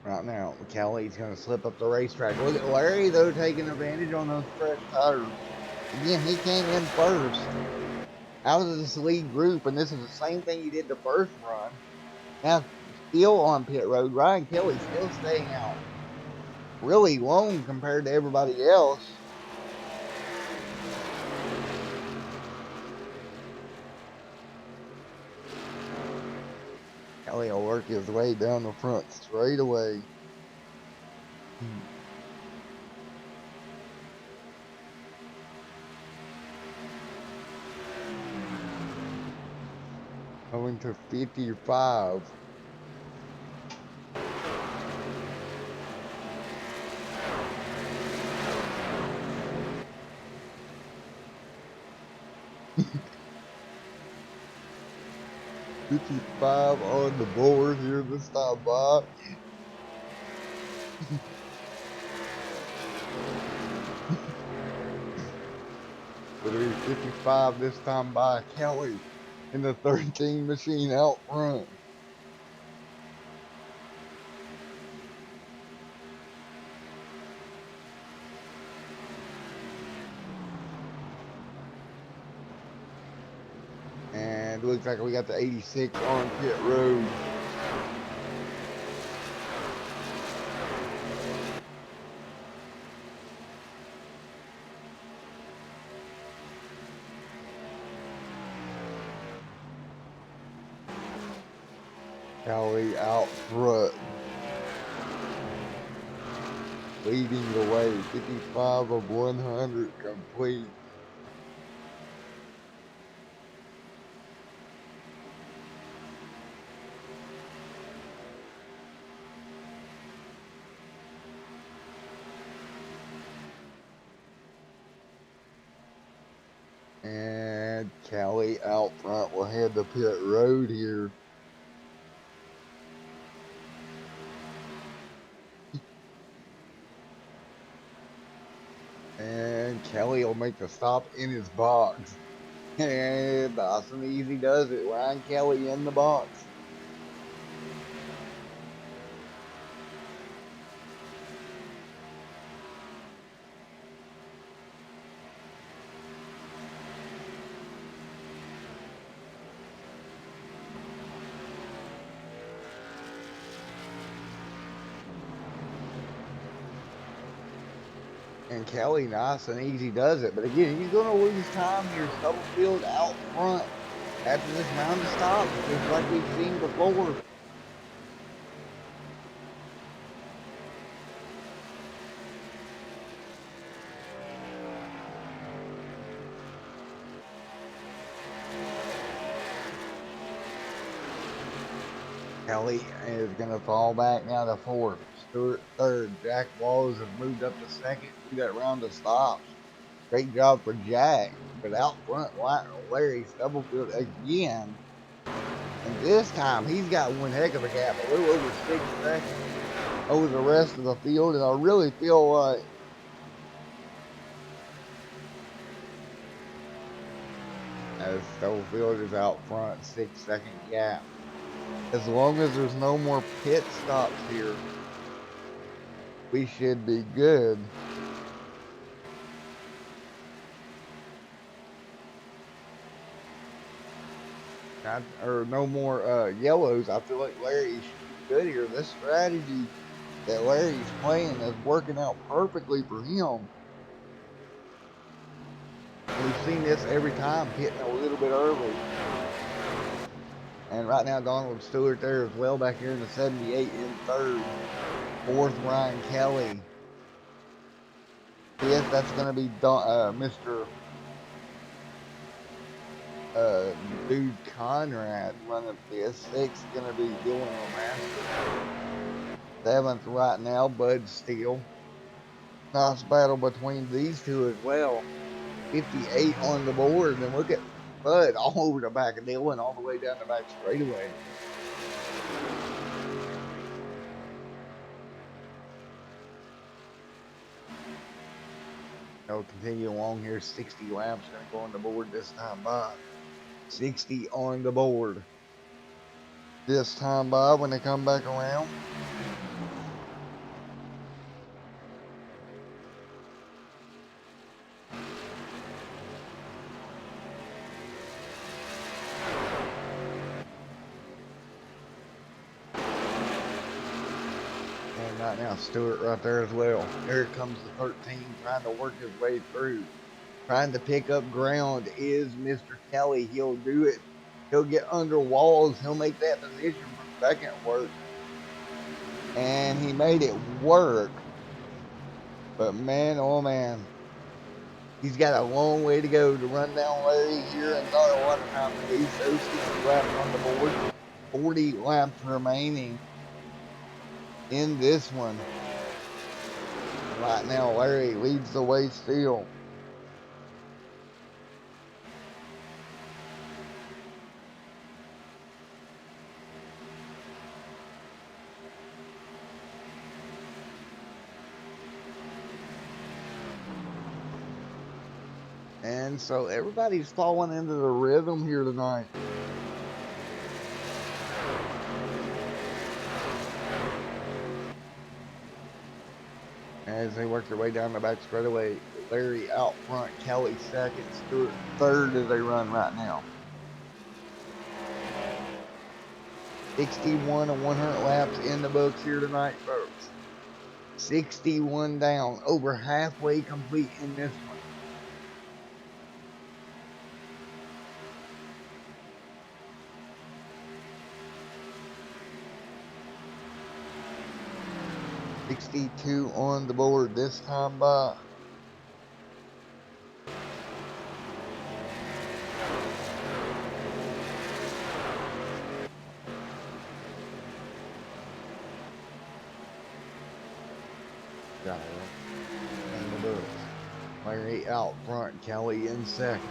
Right now, Kelly's going to slip up the racetrack. Look at Larry, though, taking advantage on those fresh tires. Again, he came in first out of this lead group, and this is the same thing he did the first run. Now, still on pit road, Ryan Kelly still staying out really long compared to everybody else. Kelly will work his way down the front straight away. Going to 55. $55 on the board here this time, Bob. It'll be 55 this time by Kelly in the 13 machine out front. looks like we got the 86 on pit road. Callie out front, leading the way, 55 of 100 complete. And Callie out front will head to pit road here. And Kelly will make the stop in his box. And nice and easy does it. Ryan Kelly in the box. And Kelly nice and easy does it. But again, he's going to lose time here. Stubblefield out front after this round of stops, just like we've seen before. Kelly is going to fall back now to fourth. Stewart third. Jack Walls has moved up to second through that round of stops. Great job for Jack. But out front, Larry Stubblefield again. And this time, he's got one heck of a gap, a little over 6 seconds over the rest of the field. And I really feel like as Stubblefield is out front, 6-second gap. As long as there's no more pit stops here, we should be good. Or no more yellows. I feel like Larry should be good here. This strategy that Larry's playing is working out perfectly for him. We've seen this every time, hitting a little bit early. And right now, Donald Stewart there as well, back here in the 78 in third. Fourth, Ryan Kelly. Fifth, that's going to be Mr. Dude Conrad running fifth. Sixth, going to be Dylan O'Master. Seventh, right now, Bud Steele. Nice battle between these two as well. 58 on the board, and look at Bud all over the back of Dylan, all the way down the back straightaway. They'll continue along here. 60 laps going to go on the board this time by. 60 on the board this time by when they come back around. And right now, Stewart right there as well. Here comes the 13, trying to work his way through. Trying to pick up ground is Mr. Kelly. He'll do it. He'll get under Walls. He'll make that position for second work. And he made it work. But man, oh man. He's got a long way to go to run down Larry here and not a lot of time to do so. 60 laps on the board. 40 laps remaining in this one. Right now, Larry leads the way still. And so everybody's falling into the rhythm here tonight. As they work their way down the back straightaway, Larry out front, Kelly second, Stewart third as they run right now. 61 and 100 laps in the books here tonight, folks. 61 down, over halfway complete in this one. $62 on the board this time by. Got it. In the books. Larry out front, Kelly in second.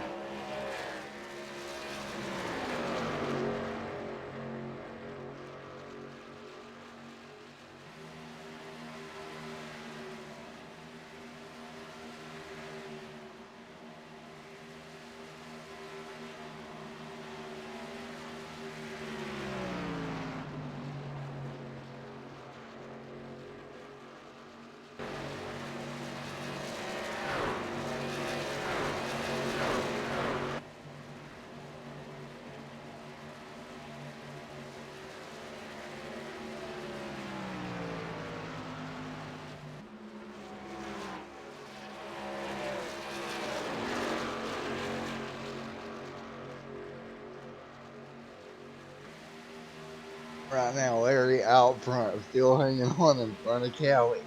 Right now, Larry out front, still hanging on in front of Kelly.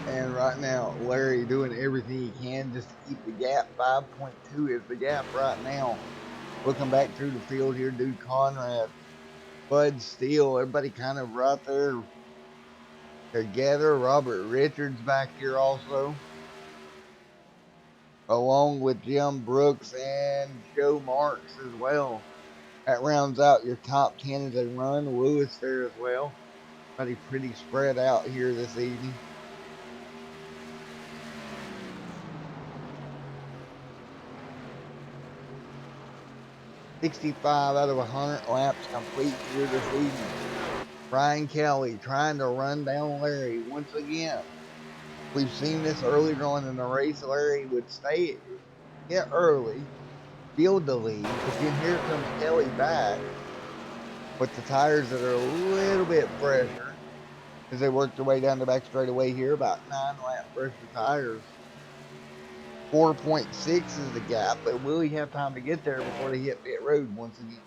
And right now, Larry doing everything he can just to keep the gap. 5.2 is the gap right now. Looking back through the field here, Dude Conrad, Bud Steele, everybody kind of right there together. Robert Richards back here also, along with Jim Brooks and Joe Marks as well. That rounds out your top 10 as they run. Lewis there as well. Everybody pretty spread out here this evening. $65 out of 100 laps complete here this evening. Brian Kelly trying to run down Larry once again. We've seen this earlier on in the race. Larry would stay early, field the lead, but then here comes Kelly back with the tires that are a little bit fresher as they work their way down the back straightaway here. About 9 lap fresher tires. 4.6 is the gap, but will he have time to get there before they hit pit road once again?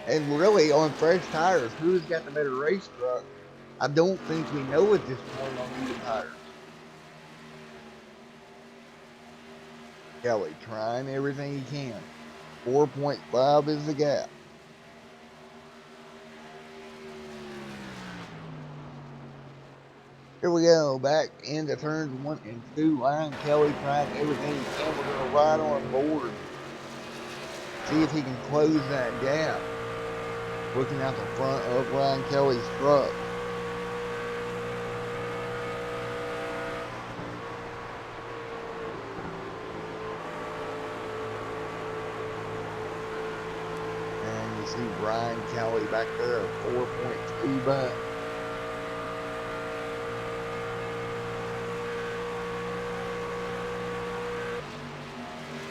And really, on fresh tires, who's got the better race truck? I don't think we know at this point on new tires. Kelly trying everything he can. 4.5 is the gap. Here we go, back into turns 1 and 2. Ryan Kelly trying everything he can. We're going to ride on board. See if he can close that gap. Looking out the front of Ryan Kelly's truck. And you see Ryan Kelly back there at 4.2 back.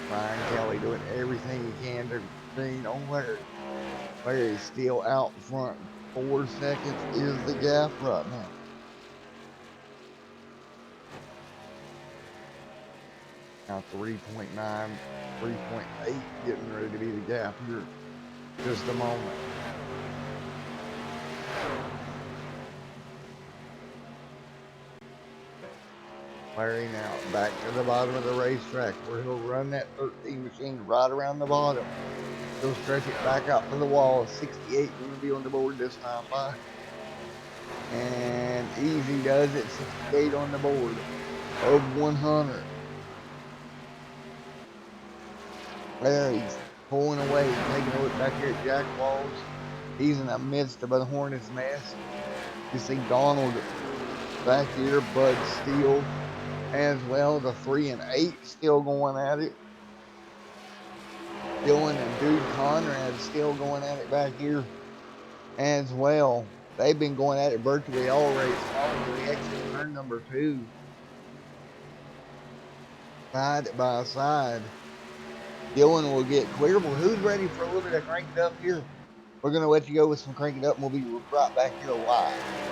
Ryan Kelly doing everything he can to lean on Larry. Larry's still out front. 4 seconds is the gap right now. Now 3.9, 3.8 getting ready to be the gap here. Just a moment. Larry now back to the bottom of the racetrack where he'll run that 13 machine right around the bottom. He'll stretch it back out to the wall. 68 going to be on the board this time by. And easy does it. 68 on the board of 100. Larry's pulling away, taking a look back here at Jack Walls. He's in the midst of a hornet's nest. You see Donald back here, Bud Steele as well. The 3 and 8 still going at it. Dylan and Dude Conrad still going at it back here as well. They've been going at it virtually all race long. We exit turn number 2. side by side. Dylan will get clear. Well, who's ready for a little bit of crank it up here? We're going to let you go with some crank it up, and we'll be right back here live.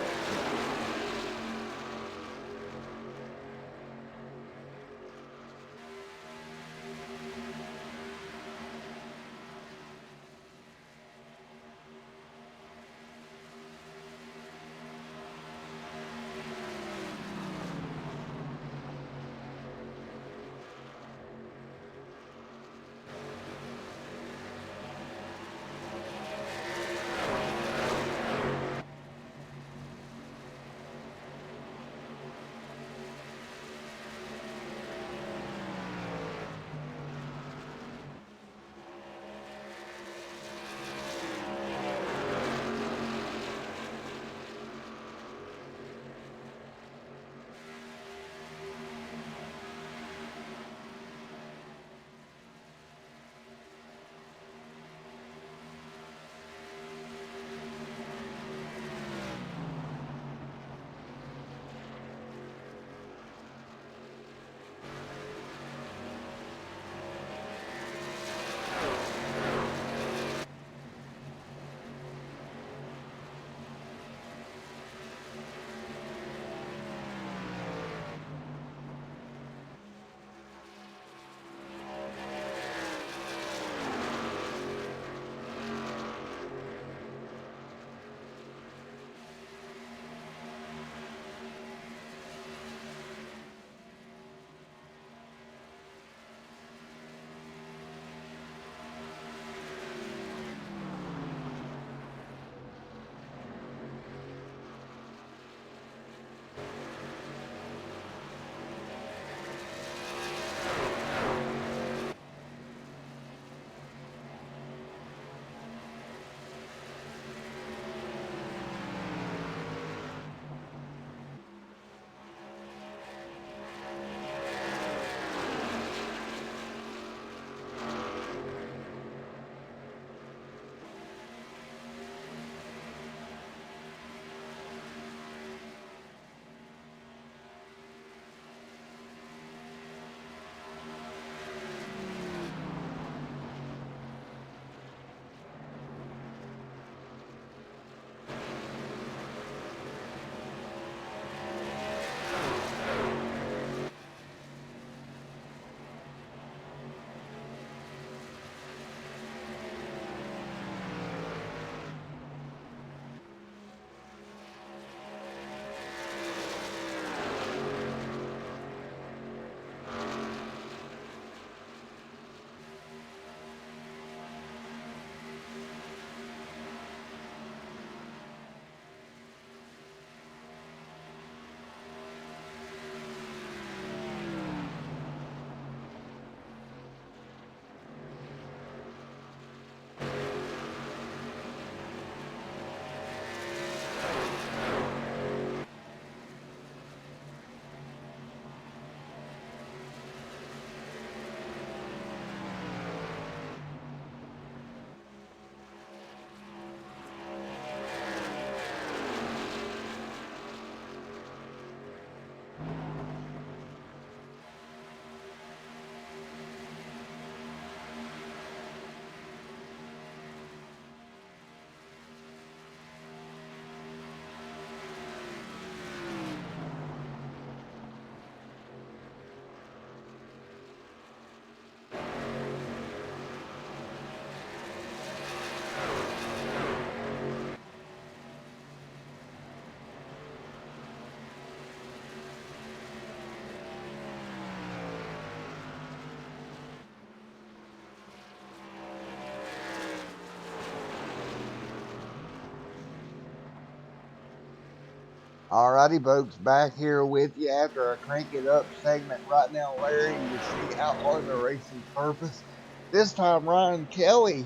Alrighty, folks, back here with you after a crank it up segment right now, Larry. You see Outlaw the Racing Purpose. This time, Ryan Kelly,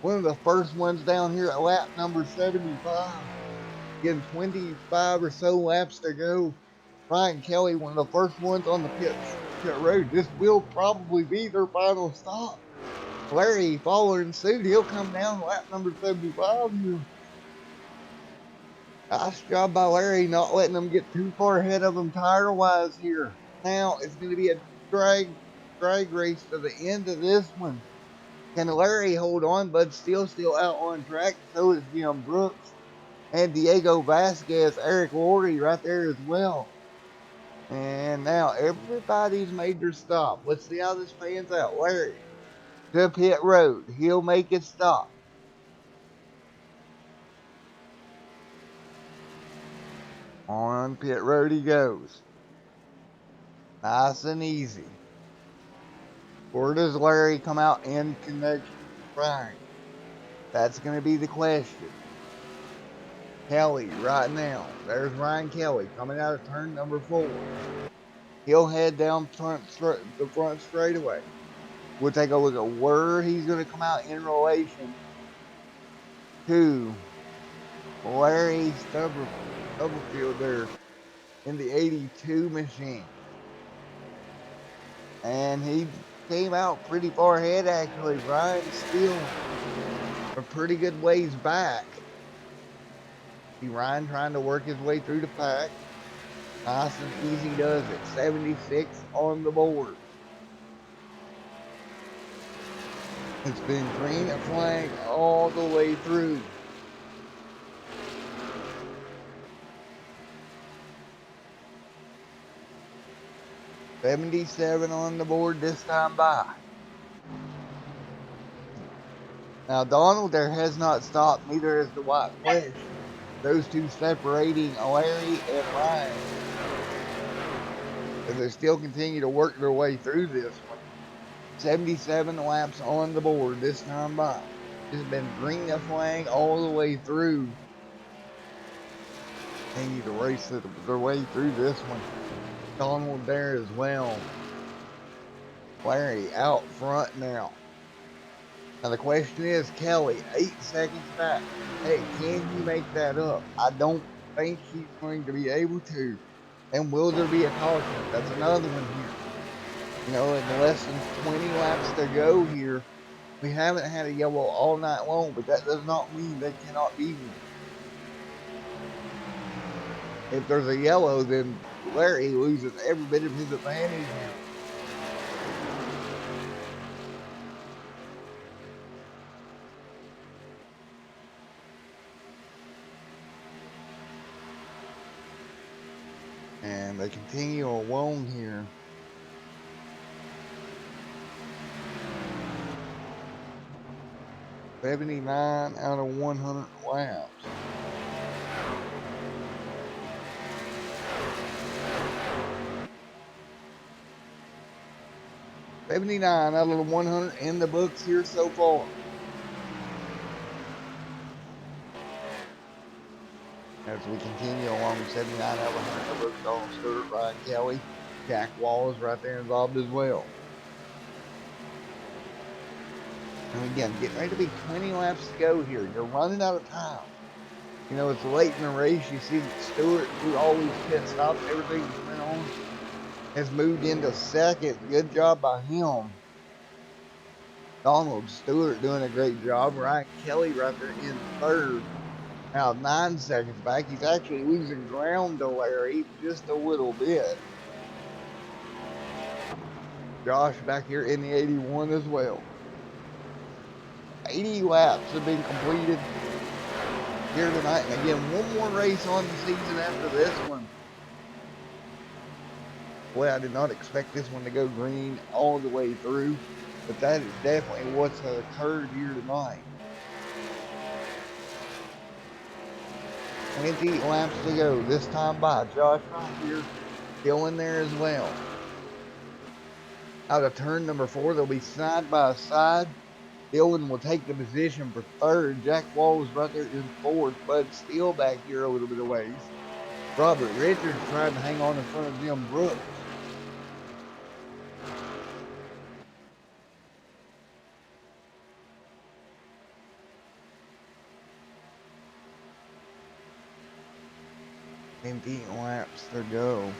one of the first ones down here at lap number 75. Getting 25 or so laps to go. Ryan Kelly, one of the first ones on the pit road. This will probably be their final stop. Larry following suit. He'll come down lap number 75 here. Nice job by Larry not letting them get too far ahead of him tire-wise here. Now it's going to be a drag race to the end of this one. Can Larry hold on, but still out on track? So is Jim Brooks and Diego Vasquez, Eric Worre right there as well. And now everybody's made their stop. Let's see how this pans out. Larry to pit road. He'll make it stop. On pit road he goes. Nice and easy. Where does Larry come out in connection with Ryan? That's going to be the question. Kelly right now. There's Ryan Kelly coming out of turn number 4. He'll head down the front straightaway. We'll take a look at where he's going to come out in relation to Larry Stubblefield there in the 82 machine. And he came out pretty far ahead, actually. Ryan's still a pretty good ways back. See Ryan trying to work his way through the pack. Nice and easy does it. 76 on the board. It's been green and flag all the way through. $77 on the board this time by. Now Donald there has not stopped, neither has the White Flash. Those two separating Larry and Ryan. And they still continue to work their way through this one. 77 laps on the board this time by. It's been green and flag all the way through. They need to race their way through this one. Donald there as well. Larry out front now. Now the question is, Kelly, 8 seconds back. Hey, can you make that up? I don't think he's going to be able to. And will there be a caution? That's another one here. You know, in less than 20 laps to go here, we haven't had a yellow all night long, but that does not mean they cannot be one. If there's a yellow, then Larry loses every bit of his advantage here. And they continue along here. $79 out of 100 laps. $79 out of the 100 in the books here so far. As we continue along, 79 out of 100 in the books. Donald Stewart, Ryan Kelly, Jack Wallace right there involved as well. And again, getting ready to be 20 laps to go here. You're running out of time. You know, it's late in the race. You see Stewart, who always pit stops everything that's went on, has moved into second. Good job by him. Donald Stewart doing a great job. Ryan Kelly right there in third. Now 9 seconds back. He's actually losing ground to Larry just a little bit. Josh back here in the 81 as well. 80 laps have been completed here tonight. And again, one more race on the season after this one. Boy, I did not expect this one to go green all the way through, but that is definitely what's occurred here tonight. 28 laps to go this time by. Josh right here still in there as well. Out of turn number 4, they'll be side by side. Dylan will take the position for third. Jack Walls right there in fourth, but still back here a little bit of ways. Robert Richards trying to hang on in front of Jim Brooks. And 8 laps to go.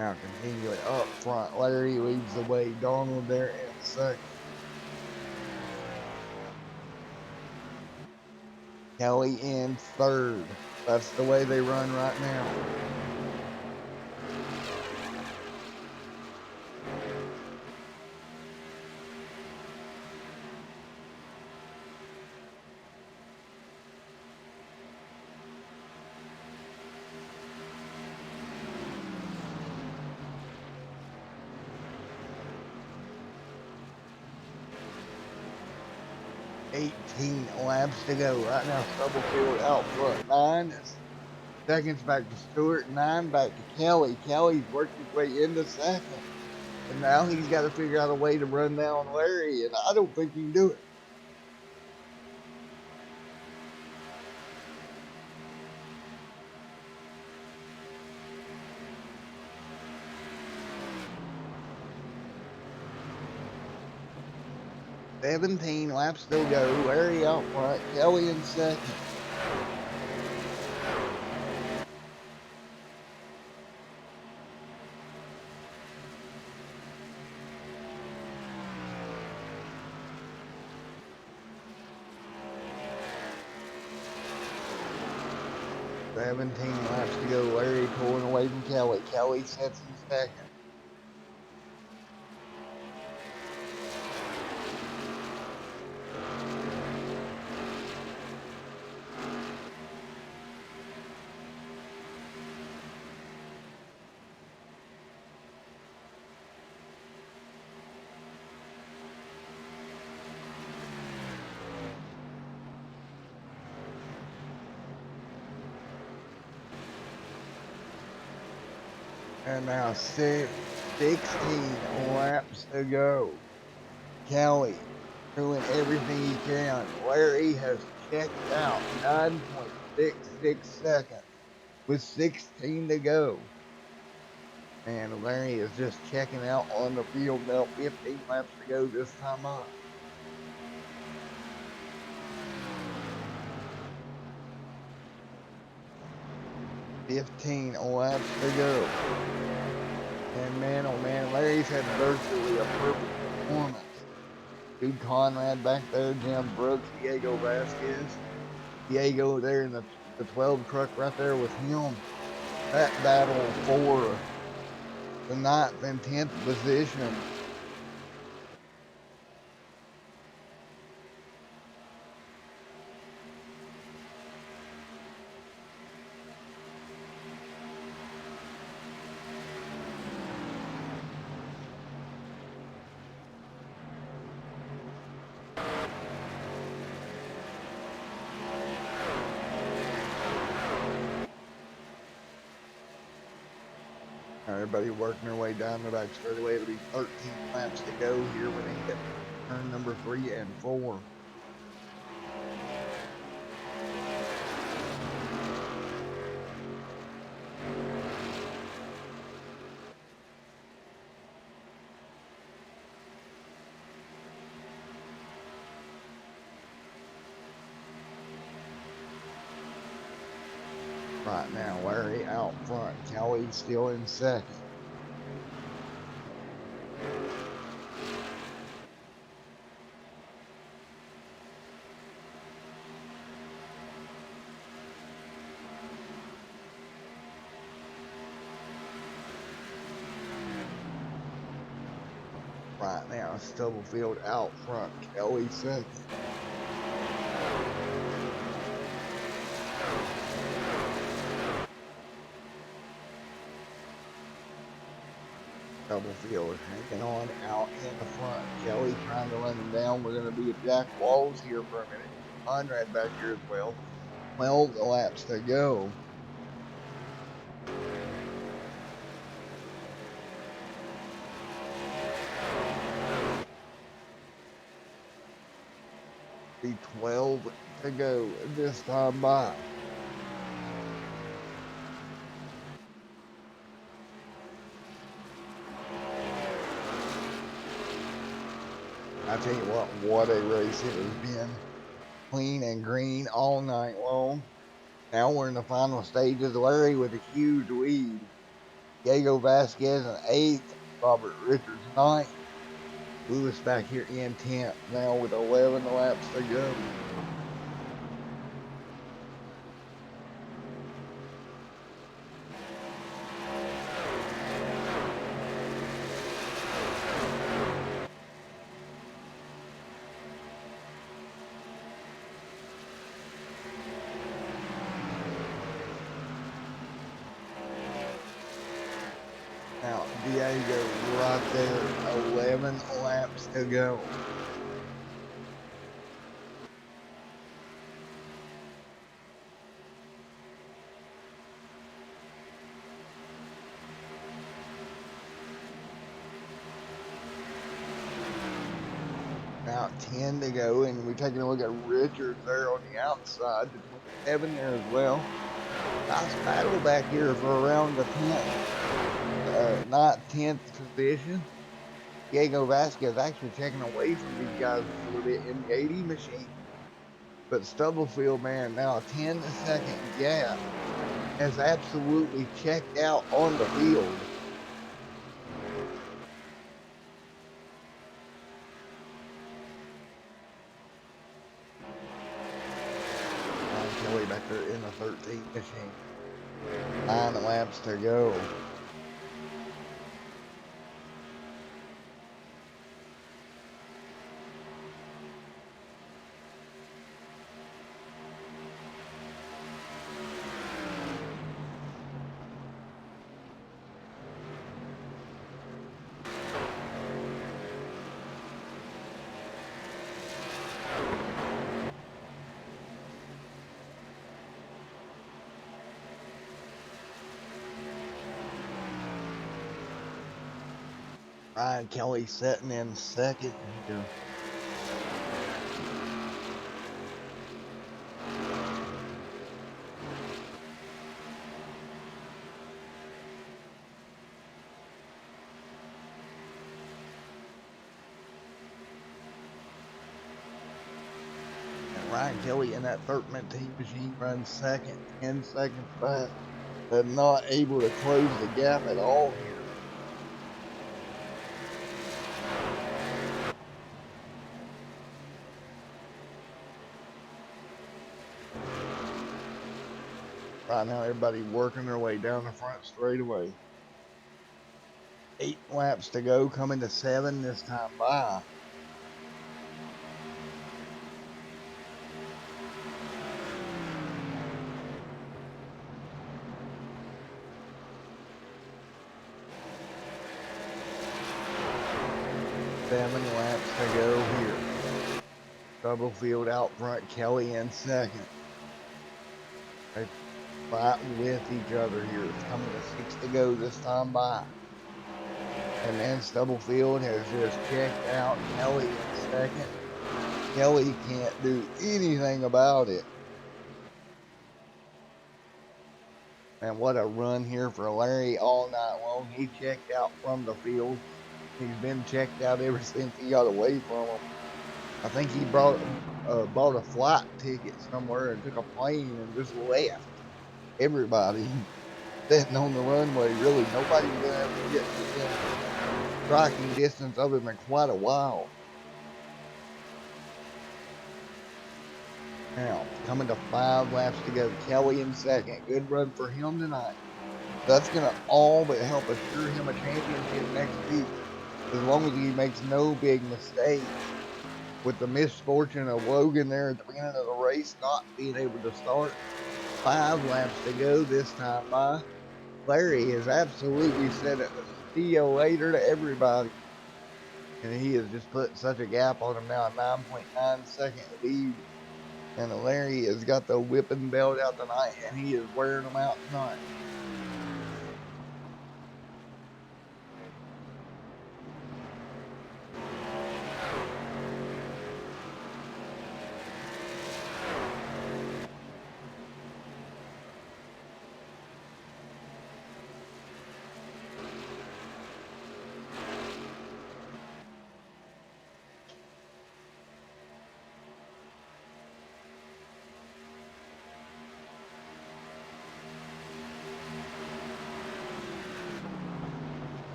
Now continuing up front, Larry leads the way. Donald there in second. Kelly in third. That's the way they run right now. $18 laps to go. Right now, Stubblefield out front. 9 seconds back to Stewart. 9 back to Kelly. Kelly's worked his way into second. And now he's got to figure out a way to run down Larry. And I don't think he can do it. $17 laps still go. Larry out front. Kelly in second. $17 laps to go. Larry pulling away from Kelly. Kelly sets in second. And now 16 laps to go. Kelly doing everything he can. Larry has checked out 9.66 seconds with 16 to go. And Larry is just checking out on the field now. 15 laps to go this time up. $15 laps to go. And man, oh man, Larry's had virtually a perfect performance. Dude Conrad back there, Jim Brooks, Diego Vasquez. Diego there in the 12 truck right there with him. That battle for the 9th and 10th position. Everybody working their way down the back straightaway. It'll be 13 laps to go here when they hit turn number 3 and 4. Right now, Larry out front. Kelly still in second. Right now, Stubblefield out front. Kelly second. Stubblefield hanging on out in the front. Kelly trying to run him down. We're going to be at Jack Walls here for a minute. Conrad back here as well. 12 laps to go. Be 12 to go this time by. I tell you what a race it has been. Clean and green all night long. Now we're in the final stages. Larry with a huge lead. Diego Vasquez in 8th, Robert Richards 9th, Lewis back here in 10th now with 11 laps to go. Now, Diego right there, 11 laps to go. Now 10 to go, and we're taking a look at Richards there on the outside, the 27 there as well. Nice battle back here for around the 10th, not 10th position. Diego Vasquez actually checking away from these guys a little bit in the 80 machine. But Stubblefield, man, now a 10-second gap has absolutely checked out on the field. Kelly back there in the 13th machine. 9 laps to go. Ryan Kelly sitting in second here. And Ryan Kelly in that 13 machine runs second, 10 seconds back, but not able to close the gap at all here. Right now, everybody working their way down the front straightaway. 8 laps to go, coming to 7 this time by. Seven laps to go here. Stubblefield out front, Kelly in second. They fighting with each other here. It's coming to 6 to go this time by. And then Stubblefield has just checked out Kelly in second. Kelly can't do anything about it. And what a run here for Larry all night long. He checked out from the field. He's been checked out ever since he got away from him. I think he bought a flight ticket somewhere and took a plane and just left. Everybody sitting on the runway. Really, nobody's been able to get within striking distance of him in quite a while. Now, coming to 5 laps to go. Kelly in second. Good run for him tonight. That's going to all but help assure him a championship next week, as long as he makes no big mistakes. With the misfortune of Logan there at the beginning of the race not being able to start. 5 laps to go this time by. Larry has absolutely said it. See you later to everybody. And he has just put such a gap on him now, a 9.9 second lead. And Larry has got the whipping belt out tonight, and he is wearing them out tonight.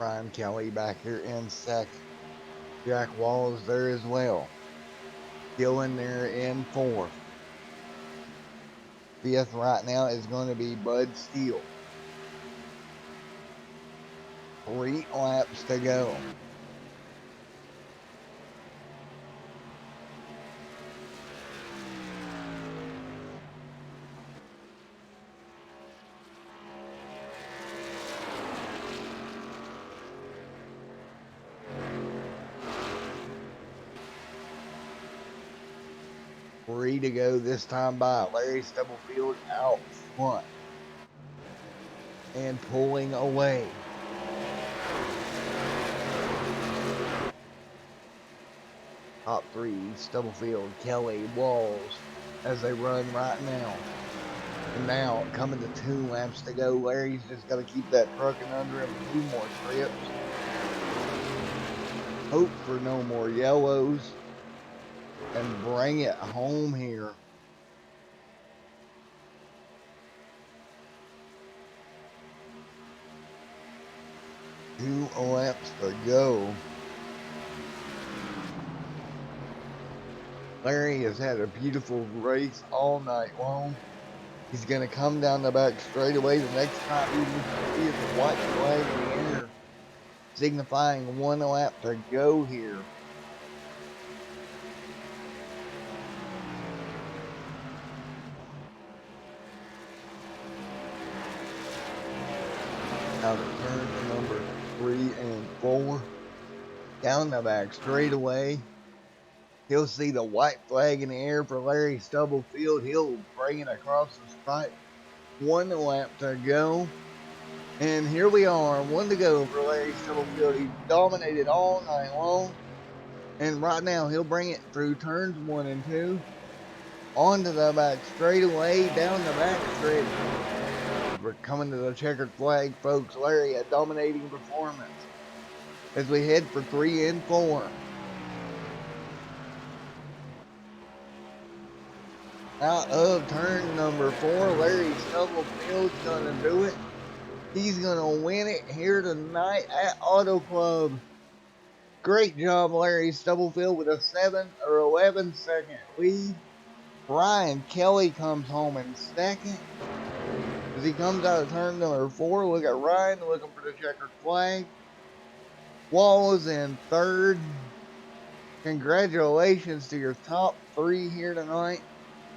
Ryan Kelly back here in second. Jack Walls there as well. Dylan there in fourth. Fifth right now is going to be Bud Steele. 3 laps to go. Three to go this time by Larry Stubblefield out front and pulling away. Top three, Stubblefield, Kelly, Walls, as they run right now. And now, coming to 2 laps to go, Larry's just got to keep that trucking under him 2 more trips. Hope for no more yellows. And bring it home here. Two laps to go. Larry has had a beautiful race all night long. He's going to come down the back straightaway. The next time you see is a white flag in the air, signifying 1 lap to go here. Now to turn number 3 and 4. Down the back straightaway. He'll see the white flag in the air for Larry Stubblefield. He'll bring it across the stripe. 1 lap to go. And here we are, 1 to go for Larry Stubblefield. He dominated all night long. And right now, he'll bring it through turns 1 and 2. Onto the back straightaway, down the back straight. We're coming to the checkered flag, folks. Larry, a dominating performance. As we head for 3 and 4. Out of turn number 4, Larry Stubblefield's going to do it. He's going to win it here tonight at Auto Club. Great job, Larry Stubblefield, with a 7 or 11 second lead. Ryan Kelly comes home in second. As he comes out of turn number 4, look at Ryan looking for the checkered flag. Wallace in third. Congratulations to your top 3 here tonight.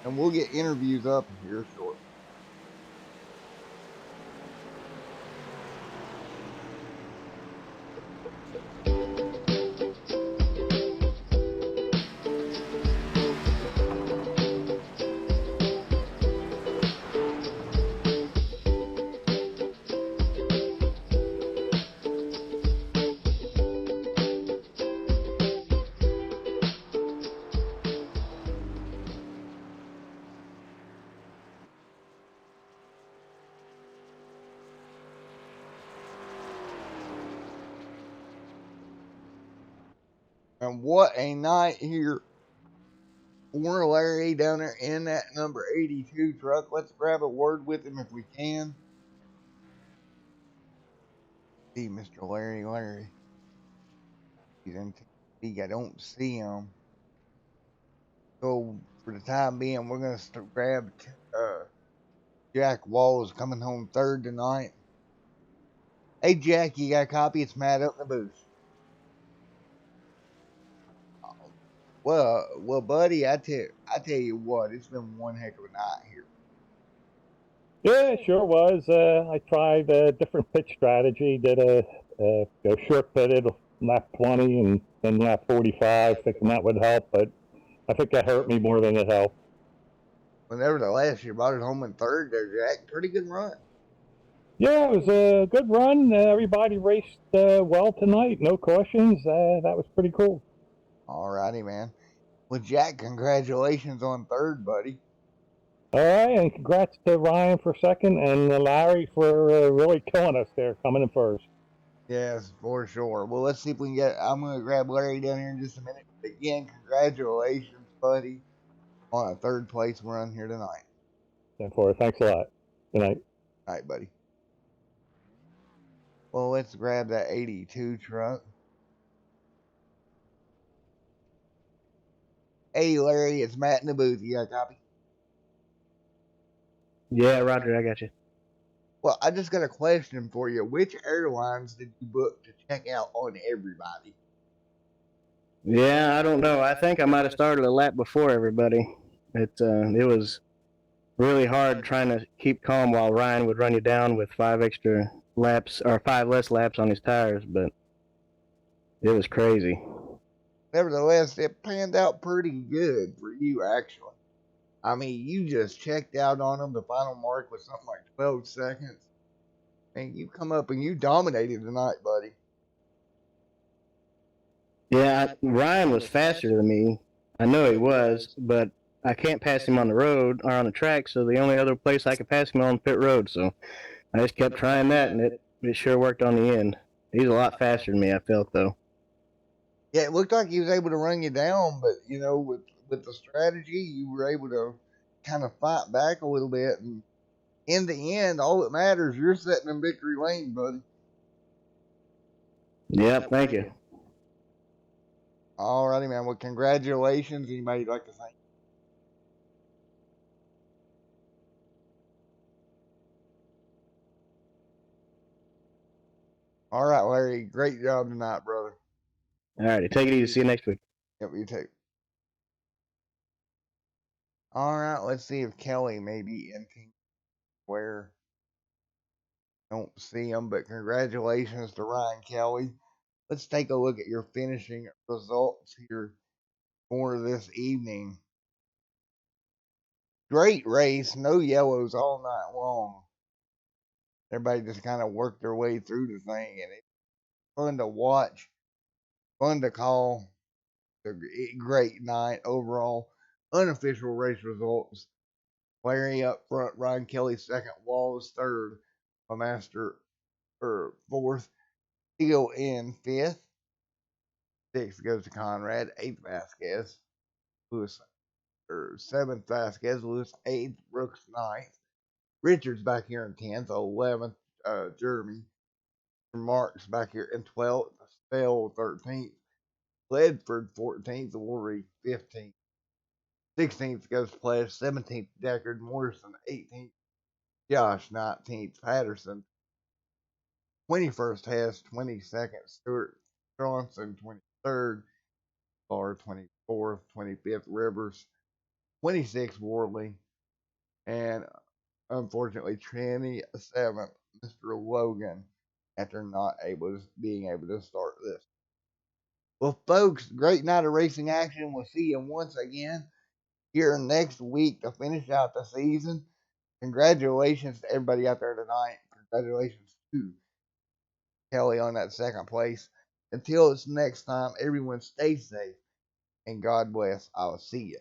And we'll get interviews up here shortly. And what a night here for Larry down there in that number 82 truck. Let's grab a word with him if we can. See Mr. Larry. He's in TV. I don't see him. So for the time being, we're going to grab Jack Walls coming home third tonight. Hey, Jack, you got a copy? It's Matt up in the booth. Well, buddy, I tell you what, it's been one heck of a night here. Yeah, it sure was. I tried a different pitch strategy. Did a short pitted lap 20 and then lap 45, thinking that would help, but I think that hurt me more than it helped. Well, nevertheless, you brought it home in third there, Jack. Pretty good run. Yeah, it was a good run. Everybody raced well tonight. No cautions. That was pretty cool. All righty, man. Well, Jack, congratulations on third, buddy. All right, and congrats to Ryan for second and Larry for really killing us there, coming in first. Yes, for sure. Well, let's see if we can get. I'm going to grab Larry down here in just a minute. But again, congratulations, buddy, on a third place run here tonight. Thanks a lot. Good night. All right, buddy. Well, let's grab that 82 truck. Hey, Larry, it's Matt in the booth. You got a copy? Yeah, Roger, I got you. Well, I just got a question for you. Which airlines did you book to check out on everybody? Yeah, I don't know. I think I might have started a lap before everybody. It was really hard trying to keep calm while Ryan would run you down with 5 less laps on his tires, but it was crazy. Nevertheless, it panned out pretty good for you, actually. I mean, you just checked out on them. The final mark was something like 12 seconds. And you come up and you dominated tonight, buddy. Yeah, Ryan was faster than me. I know he was, but I can't pass him on the road or on the track, so the only other place I could pass him on pit road. So I just kept trying that, and it sure worked on the end. He's a lot faster than me, I felt, though. Yeah, it looked like he was able to run you down, but you know, with the strategy, you were able to kind of fight back a little bit. And in the end, all that matters, you're sitting in victory lane, buddy. Yep, thank you. Alrighty, man. Well, congratulations. Anybody you'd like to thank? All right, Larry. Great job tonight, brother. All righty, take it easy. See you next week. Yep, you too. All right, let's see if Kelly may be in Team Square. Don't see him, but congratulations to Ryan Kelly. Let's take a look at your finishing results here for this evening. Great race, no yellows all night long. Everybody just kind of worked their way through the thing, and it's fun to watch, fun to call. A great night overall. Unofficial race results: Larry up front, Ryan Kelly second, Wallace third, Master fourth, Teal in fifth. Sixth goes to Conrad, eighth Vasquez, Lewis seventh Vasquez, Lewis eighth, Brooks ninth, Richards back here in 10th, 11th, Jeremy, Marks back here in 12th, Spell 13th, Ledford 14th, Worry 15th, 16th goes Flash, 17th Deckard, Morrison 18th, Josh 19th, Patterson 21st, Hess 22nd, Stewart Johnson 23rd, Barr 24th, 25th, Rivers 26th, Worley, and unfortunately, 27th, Mr. Logan, after not being able to start this. Well, folks, great night of racing action. We'll see you once again here next week to finish out the season. Congratulations to everybody out there tonight. Congratulations to Kelly on that second place. Until it's next time, everyone stay safe and God bless. I'll see you